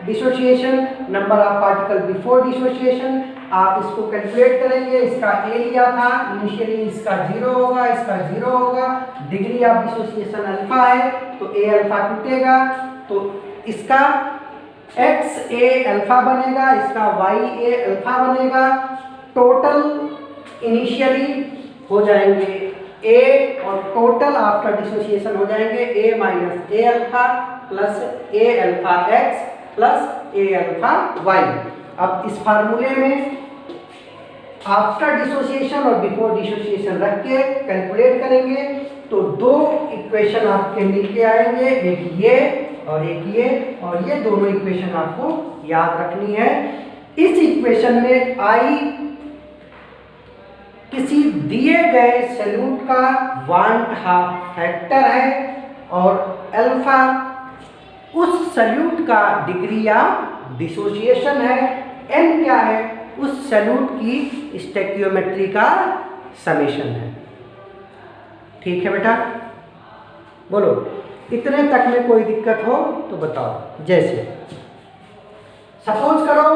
dissociation, number of particle before dissociation. आप इसको कैलकुलेट करेंगे, इसका a लिया था इनिशियली, इसका 0 होगा, इसका 0 होगा, डिग्री ऑफ डिसोसिएशन अल्फा है तो a अल्फा टूटेगा, तो इसका x a अल्फा बनेगा, इसका y a अल्फा बनेगा। टोटल इनिशियली हो जाएंगे a और टोटल आफ्टर डिसोसिएशन हो जाएंगे a minus a alpha plus a alpha x plus a alpha y। अब इस फार्मूले में आफ्टर डिसोसिएशन और बिफोर डिसोसिएशन रख के कैलकुलेट करेंगे तो दो इक्वेशन आपके मिलके आएंगे, एक ये और एक ये, और ये दोनों इक्वेशन आपको याद रखनी है। इस इक्वेशन में I किसी दिए गए सॉल्यूट का वांट हाफ फैक्टर है और अल्फा उस सॉल्यूट का डिग्री ऑफ डिसोसिएशन है, n क्या है उस सॉल्यूट की स्टोइकियोमेट्री का समेशन है, ठीक है बेटा। बोलो इतने तक में कोई दिक्कत हो तो बताओ। जैसे सपोज करो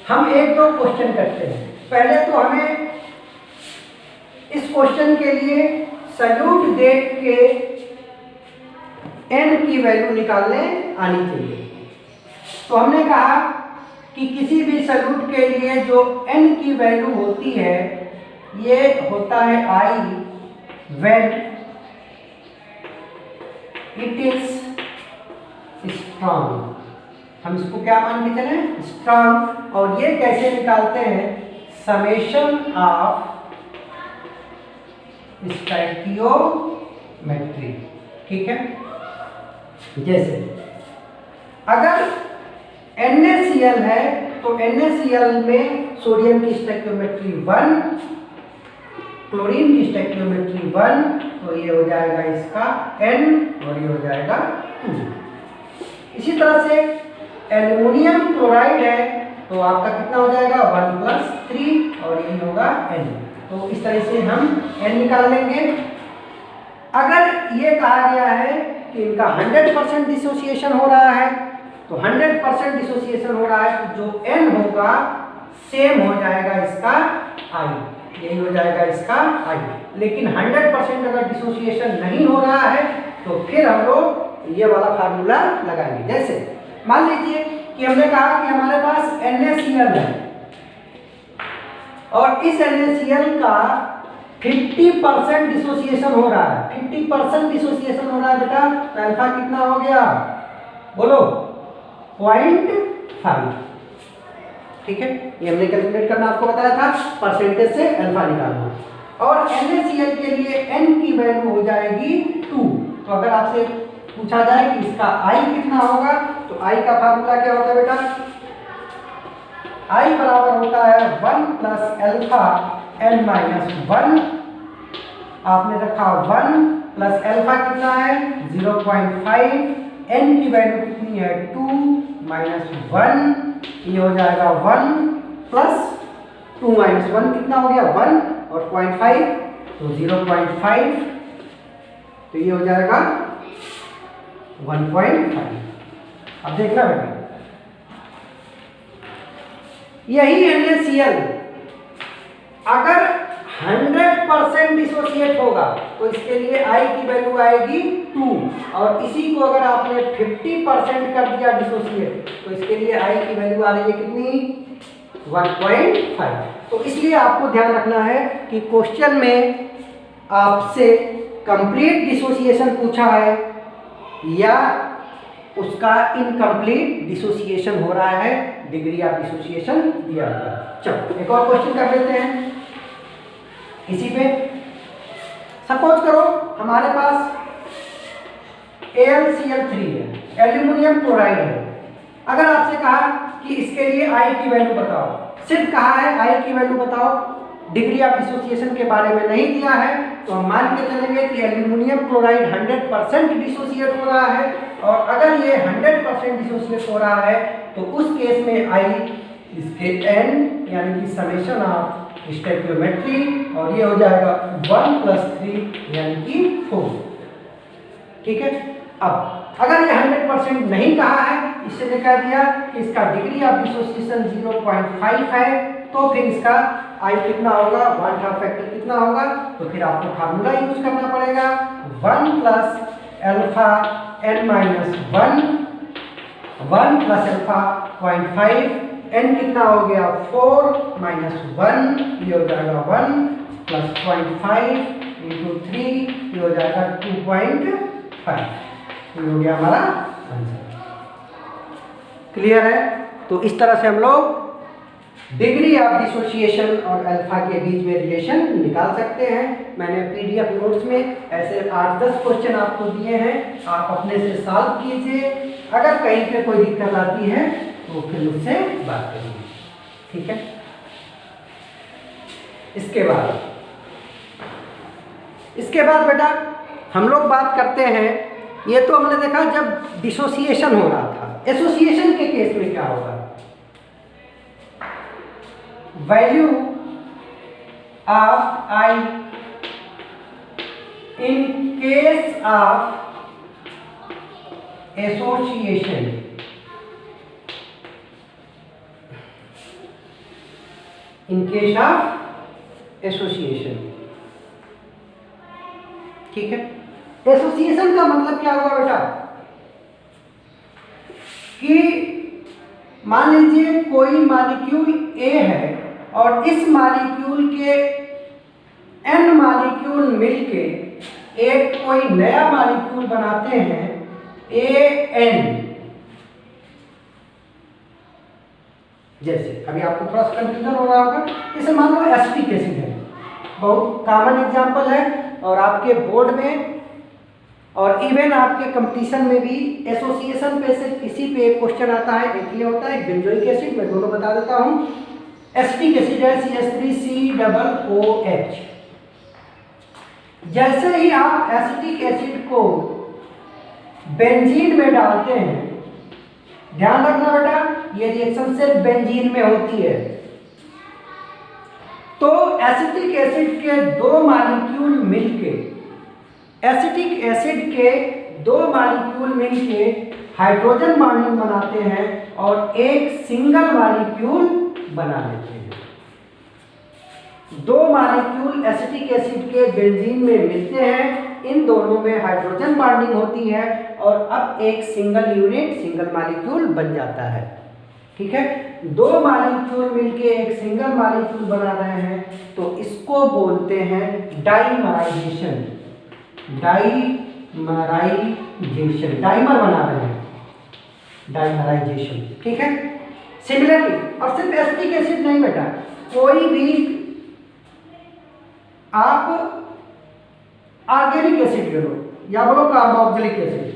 हम एक दो क्वेश्चन करते हैं, पहले तो हमें इस क्वेश्चन के लिए सॉल्यूट देख के n की वैल्यू निकालने आनी चाहिए। तो हमने कहा कि किसी भी सॉल्यूट के लिए जो n की वैल्यू होती है ये होता है I when it is strong। हम इसको क्या मान के चले, स्ट्रॉन्ग। और ये कैसे निकालते हैं, समेशन ऑफ स्टोइकियोमेट्री, ठीक है। जैसे अगर NaCl है तो NaCl में सोडियम की स्टोइकियोमेट्री 1, क्लोरीन की स्टोइकियोमेट्री 1, तो ये हो जाएगा इसका N और ये हो जाएगा 2। इसी तरह से एल्युमिनियम क्लोराइड है तो आपका कितना हो जाएगा 1 + 3 और ये होगा N। तो इस तरह से हम N निकाल लेंगे। अगर ये कहा गया है कि इनका 100% डिसोसिएशन हो रहा है तो 100% डिसोसिएशन हो रहा है तो जो N होगा सेम हो जाएगा इसका आई, यही हो जाएगा इसका आई। लेकिन 100% अगर डिसोसिएशन नहीं हो रहा है तो फिर हम लोग ये वाला फार्मूला लगाएंगे। जैसे मान लीजिए कि हमने कहा कि हमारे पास NaCl है और इस NaCl का 50% डिसोसिएशन हो रहा है। 50% डिसोसिएशन हो रहा है बेटा, तो अल्फा कितना हो गया बोलो? 0.5। ठीक है, ये हमने कैलकुलेट करना आपको बताया था, परसेंटेज से अल्फा निकालना। और NaCl के लिए n की वैल्यू हो जाएगी 2। तो अगर आपसे पूछा जाए कि इसका I कितना होगा, तो I का फार्मूला क्या होता है बेटा? I बराबर होता है 1 प्लस अल्फा n माइनस 1। आपने रखा 1 प्लस अल्फा कितना है 0.5, n की वैल्यू कितनी है 2 माइनस 1, ये हो जाएगा 1 प्लस 2 माइनस 1 कितना हो गया 1 और 0.5 तो 0.5, तो ये हो जाएगा 1.5। अब देखना बेटा, यही NaCl अगर 100% डिसोसिएट होगा तो इसके लिए I की वैल्यू आएगी 2, और इसी को अगर आपने 50% कर दिया डिसोसिएट तो इसके लिए I की वैल्यू आ रही है कितनी 1.5। तो इसलिए आपको ध्यान रखना है कि क्वेश्चन में आपसे कंप्लीट डिसोसिएशन पूछा है या उसका इनकम्प्लीट डिसोसिएशन हो रहा है, डिग्री ऑफ डिसोसिएशन दिया हुआ है। चलो एक और क्वेश्चन कर लेते हैं इसी पे। सपोज करो हमारे पास AlCl3 है, एल्यूमिनियम क्लोराइड है। अगर आपसे कहा कि इसके लिए I की वैल्यू बताओ, सिर्फ कहा है I की वैल्यू बताओ, डिग्री ऑफ डिसोसिएशन के बारे में नहीं दिया है, तो हम मान के चलेंगे कि एल्यूमिनियम क्लोराइड 100% डिसोसिएट हो रहा है। और अगर ये 100% डिसोसिएट हो रहा है तो उस केस में I इसके n यानी कि समेशन ऑफ स्टोइकियोमेट्री, और ये हो जाएगा 1 प्लस 3 यानी कि 4। ठीक है, अब अगर ये 100% नहीं कहा है, इससे ने कह दिया कि इसका डिग्री ऑफ डिसोसिएशन 0.5 है, तो फिर इसका I कितना होगा 1/2 फैक्टर कितना होगा, तो फिर आपको फार्मूला यूज करना पड़ेगा 1 plus alpha n minus 1 plus alpha 0.5, n कितना हो गया 4 माइनस 1, ये हो जाएगा 1 प्लस 0.5 इंटू 3, ये हो जाएगा 2.5। ये हो गया हमारा आंसर। क्लियर है? तो इस तरह से हम लोग डिग्री ऑफ डिसोसिएशन और अल्फा के बीच में रिलेशन निकाल सकते हैं। मैंने PDF नोट्स में ऐसे 8-10 क्वेश्चन आपको दिए हैं, आप अपने से सॉल्व कीजिए। अगर कहीं पे कोई दिक्कत आती है तो फिर मुझसे बात करिए। ठीक है, इसके बाद बेटा हम लोग बात करते हैं, ये तो हमने देखा जब डिसोसिएशन हो रहा था। एसोसिएशन के केस में क्या होगा? Value of I in case of association, in case of association. ठीक है, एसोसिएशन का मतलब क्या हुआ बेटा कि मान लीजिए कोई मॉलिक्यूल A है और इस मॉलिक्यूल के n मॉलिक्यूल मिलके एक कोई नया मॉलिक्यूल बनाते हैं AN। जैसे अभी आपको थोड़ा सा कंफ्यूजन हो रहा होगा, जैसे मान लो एसिटिक एसिड है, बहुत कॉमन एग्जांपल है, और आपके बोर्ड में और इवन आपके कंपटीशन में भी एसोसिएशन पे से किसी पे एक क्वेश्चन आता है। एक ये होता है बेंजोइक एसिड, मैं दोनों बता देता हूँ। एसिटिक एसिड है CH3COOH। जैसे ही आप एसिटिक एसिड को बेंजीन में डालते हैं, ध्यान रखना बेटा ये रिएक्शन सिर्फ बेंजीन में होती है, तो एसिटिक एसिड के दो मॉलिक्यूल मिलके एसिटिक एसिड के दो मॉलिक्यूल मिलके हाइड्रोजन बॉन्डिंग बनाते हैं और एक सिंगल मॉलिक्यूल बना लेते हैं। दो मॉलिक्यूल एसिटिक एसिड के बेंजीन में मिलते हैं, इन दोनों में हाइड्रोजन बॉन्डिंग होती है और अब एक सिंगल यूनिट सिंगल मॉलिक्यूल बन जाता है। ठीक है, दो मॉलिक्यूल मिलके एक सिंगल मॉलिक्यूल बना रहे हैं तो इसको बोलते हैं डाइमराइजेशन। डाइमराइजेशन, डाइमर बना रहे हैं, डाइमराइजेशन। ठीक है, सिमिलरली, और सिर्फ एसिटिक एसिड नहीं बेटा, कोई भी आप ऑर्गेनिक एसिड ले लो या बोलो कार्बोक्सिलिक एसिड,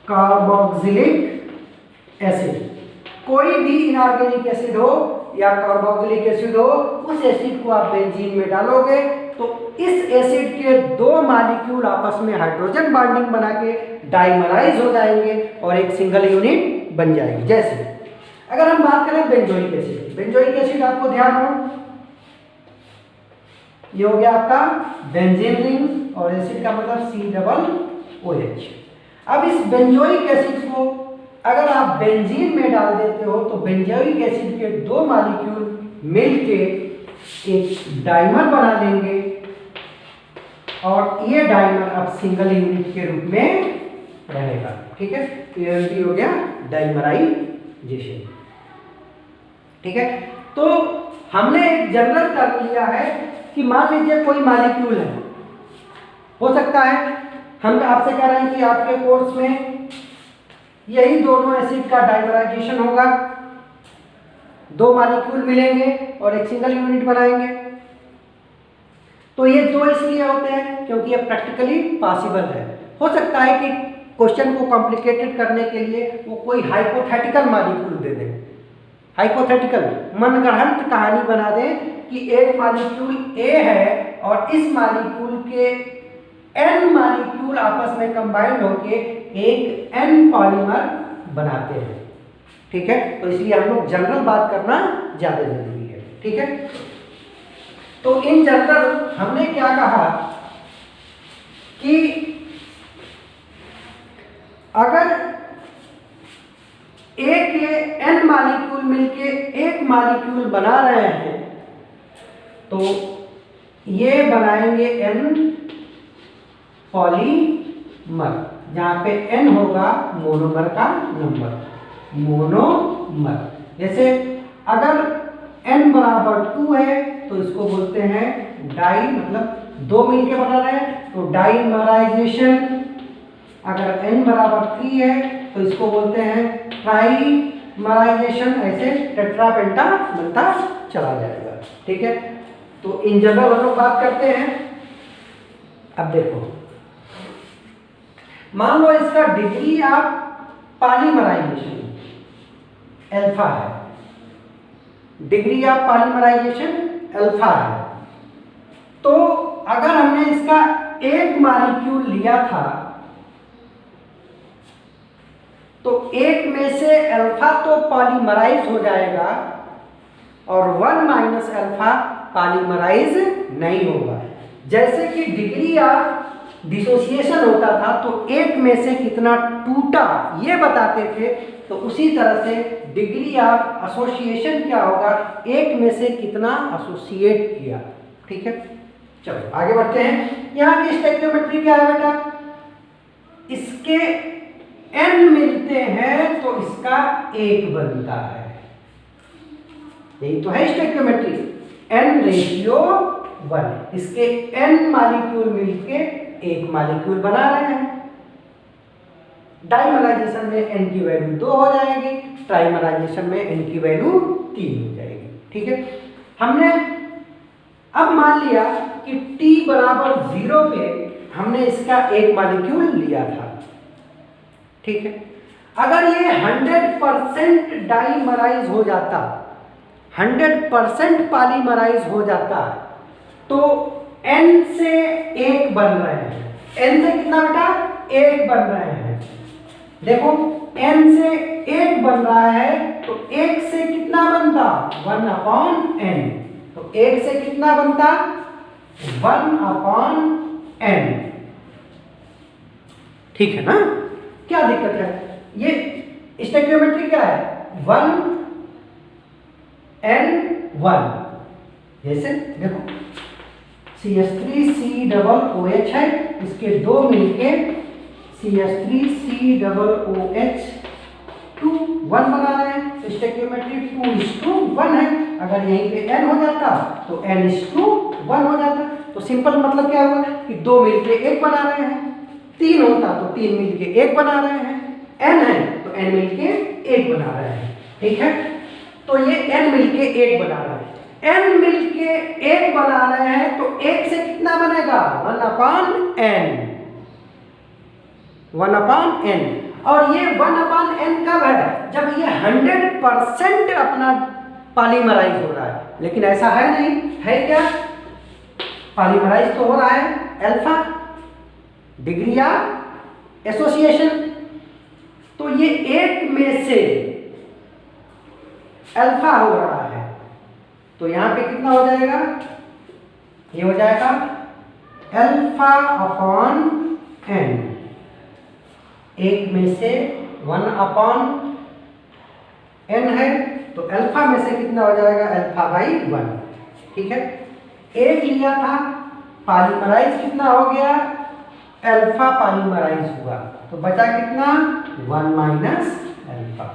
कार्बोक्सिलिक एसिड, कोई भी इनऑर्गेनिक एसिड हो या कार्बोक्सिलिक एसिड हो, उस एसिड को आप बेंजीन में डालोगे तो इस एसिड के दो मॉलिक्यूल आपस में हाइड्रोजन बॉन्डिंग बना के डाइमराइज हो जाएंगे और एक सिंगल यूनिट बन जाएगी। जैसे अगर हम बात करें बेंजोइक एसिड, बेंजोइक एसिड आपको ध्यान हो, ये हो गया आपका बेंजीन रिंग और एसिड का मतलब COOH। अब इस बेंजोइक एसिड को अगर आप बेंजीन में डाल देते हो तो बेंजोइक एसिड के दो मॉलिक्यूल मिलके एक डाइमर बना लेंगे और ये डाइमर अब सिंगल यूनिट के रूप में रहेगा। ठीक है, ये हो गया डाइमराइजेशन। ठीक है, तो हमने एक जनरल टर्म लिया है कि मान लीजिए कोई मॉलिक्यूल है, हो सकता है हम आपसे कह रहे हैं कि आपके कोर्स में यही दोनों एसिड का डाइमराइजेशन होगा, दो मॉलिक्यूल मिलेंगे और एक सिंगल यूनिट बनाएंगे। तो ये दो इसलिए होते हैं क्योंकि ये प्रैक्टिकली पॉसिबल है। हो सकता है कि क्वेश्चन को कॉम्प्लिकेटेड करने के लिए वो कोई हाइपोथेटिकल मॉलिक्यूल दे दें, हाइपोथेटिकल मनगढ़ंत कहानी बना दें कि एक मॉलिक्यूल A है और इस मॉलिक्यूल के N मॉलिक्यूल आपस में कंबाइंड होके एक N पॉलीमर बनाते हैं। ठीक है, तो इसलिए हम लोग जनरल बात करना ज्यादा जरूरी है। ठीक है, तो इन जनरल हमने क्या कहा कि अगर A के N मॉलिक्यूल मिलके एक मॉलिक्यूल बना रहे हैं तो ये बनाएंगे N पॉलीमर, जहां पे N होगा मोनोमर का नंबर, मोनोमर। जैसे अगर N बराबर 2 है तो इसको बोलते हैं डाई, मतलब दो मिलके बना रहे हैं तो डाइमराइजेशन। अगर N बराबर 3 है तो इसको बोलते हैं ट्राइमराइजेशन। ऐसे टेट्रा पेंटा बनता चला जाएगा। ठीक है, तो इन जनरल हम लोग बात करते हैं। अब देखो, मान लो इसका डिग्री ऑफ पॉलीमराइजेशन अल्फा है, डिग्री ऑफ पॉलीमराइजेशन अल्फा है, तो अगर हमने इसका एक मॉलिक्यूल लिया था तो एक में से अल्फा तो पॉलीमराइज हो जाएगा और 1 माइनस अल्फा पॉलीमराइज नहीं होगा। जैसे कि डिग्री ऑफ डिसोसिएशन होता था तो एक में से कितना टूटा ये बताते थे, तो उसी तरह से डिग्री ऑफ एसोसिएशन क्या होगा, एक में से कितना एसोसिएट किया। ठीक है, चलो आगे बढ़ते हैं। यहाँ की स्टोइकियोमेट्री क्या है बेटा, इसके n मिलते हैं तो इसका एक बनता है, यही तो है स्टोइकियोमेट्री, n रेशियो 1। इसके n मॉलिक्यूल मिलके एक मॉलिक्यूल बना रहे हैं। डाइमराइजेशन में n की वैल्यू 2 हो जाएगी, ट्राइमराइजेशन में n की वैल्यू 3 हो जाएगी। ठीक है, हमने अब मान लिया कि t बराबर 0 पे हमने इसका एक मॉलिक्यूल लिया था। ठीक है, अगर ये 100% डाइमराइज हो जाता, 100% पॉलीमराइज हो जाता तो n से 1 बन रहे हैं। n से कितना बेटा, 1 बन रहे हैं। देखो n से 1 बन रहा है तो 1 से कितना बनता, 1/n। तो 1 से कितना बनता, 1/n। ठीक है ना, क्या दिक्कत है, ये स्टोइकियोमेट्री क्या है, 1n1, जैसे देखो CH3COOH है, इसके दो मिलके CH3COOH2 1 बना रहे हैं, तो स्टोइकियोमेट्री 2:1 है। अगर यहीं पे n हो जाता तो n:1 हो जाता। तो सिंपल मतलब क्या हुआ कि दो मिलके एक बना रहे हैं, 3 होता तो 3 मिलके एक बना रहे हैं, n है तो n मिलके एक बना रहे हैं। ठीक है, तो ये n मिलके एक बना रहे हैं, n मिलके एक बना रहे हैं, तो एक से कितना बनेगा 1/n, 1/n। और ये 1/n कब है, जब ये 100% अपना पॉलीमराइज हो रहा है। लेकिन ऐसा है नहीं, है क्या, पॉलीमराइज तो हो रहा है अल्फा डिग्री ऑफ एसोसिएशन। तो ये एक में से अल्फा हो रहा है, तो यहां पे कितना हो जाएगा, ये हो जाएगा α/n। एक में से 1/n है, तो अल्फा में से कितना हो जाएगा α/1। ठीक है, एक लिया था, पॉलीमराइज कितना हो गया, अल्फा पॉलीमराइज हुआ, तो बचा कितना 1 - अल्फा।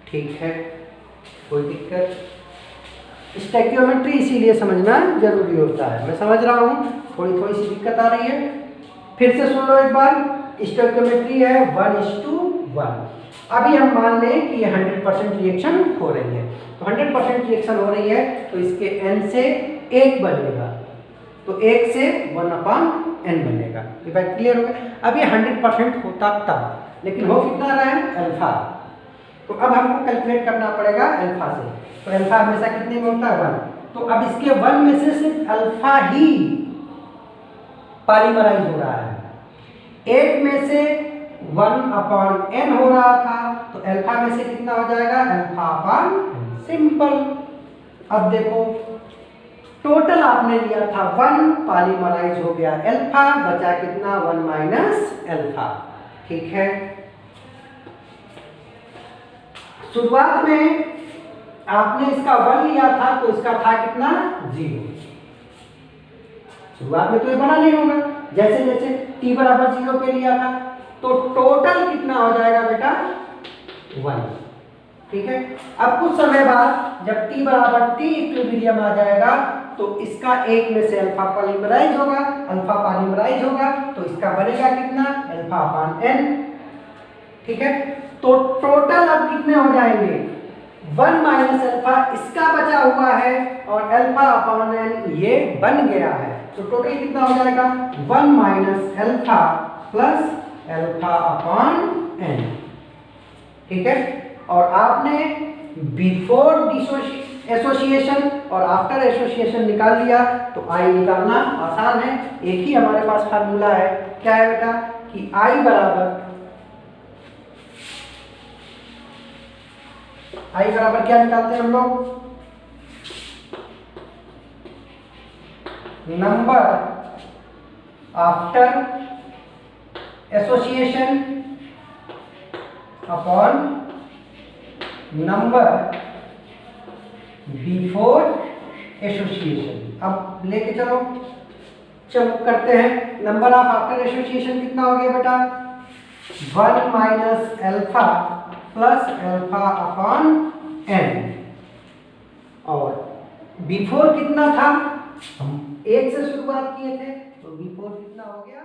ठीक है, कोई दिक्कत, स्टोइकियोमेट्री इसीलिए समझना जरूरी होता है। मैं समझ रहा हूँ थोड़ी थोड़ी सी दिक्कत आ रही है, फिर से सुन लो एक बार। स्टोइकियोमेट्री है 1:1। अभी हम मान लें कि ये 100% रिएक्शन हो रही है, तो 100% रिएक्शन हो रही है तो इसके n से 1 बनेगा, तो 1 से 1/n बनेगा। ये बात क्लियर हो गया। अब ये 100% होता तब, लेकिन हो कितना रहा है अल्फा, तो अब हमको कैलकुलेट करना पड़ेगा अल्फा से। तो अल्फा हमेशा कितने में होता है 1, तो अब इसके 1 में से सिर्फ अल्फा ही पॉलीमराइज हो रहा है, एक में से 1/n हो रहा था, तो अल्फा में से कितना हो जाएगा α/n, सिंपल। अब देखो टोटल आपने लिया था 1, पॉलीमराइज हो गया अल्फा, बचा कितना 1 - अल्फा। ठीक है, शुरुआत में आपने इसका 1 लिया था तो इसका था कितना 0। शुरुआत में तो ये बना नहीं होगा, जैसे जैसे t=0 पे लिया था, तो टोटल कितना हो जाएगा बेटा 1। ठीक है, अब कुछ समय बाद जब t इक्विलिब्रियम आ जाएगा, तो इसका एक में से अल्फा पॉलीमराइज होगा, अल्फा पॉलीमराइज होगा, तो इसका बनेगा कितना α/n। ठीक है, तो टोटल अब कितने हो जाएंगे 1 - अल्फा इसका बचा हुआ है, और α/n ये बन गया है, तो टोटल कितना हो जाएगा 1 - अल्फा प्लस α/n। ठीक है, और आपने बिफोर एसोसिएशन और आफ्टर एसोसिएशन निकाल लिया, तो आई निकालना आसान है। एक ही हमारे पास फार्मूला है, क्या है बेटा कि आई बराबर क्या निकालते हैं हम लोग, number after association upon number before association. अब लेके चलो करते हैं। नंबर ऑफ आफ्टर एसोसिएशन कितना हो गया बेटा 1 - अल्फा प्लस α/n, और बिफोर कितना था, हम 1 से शुरुआत किए थे, तो बिफोर कितना हो गया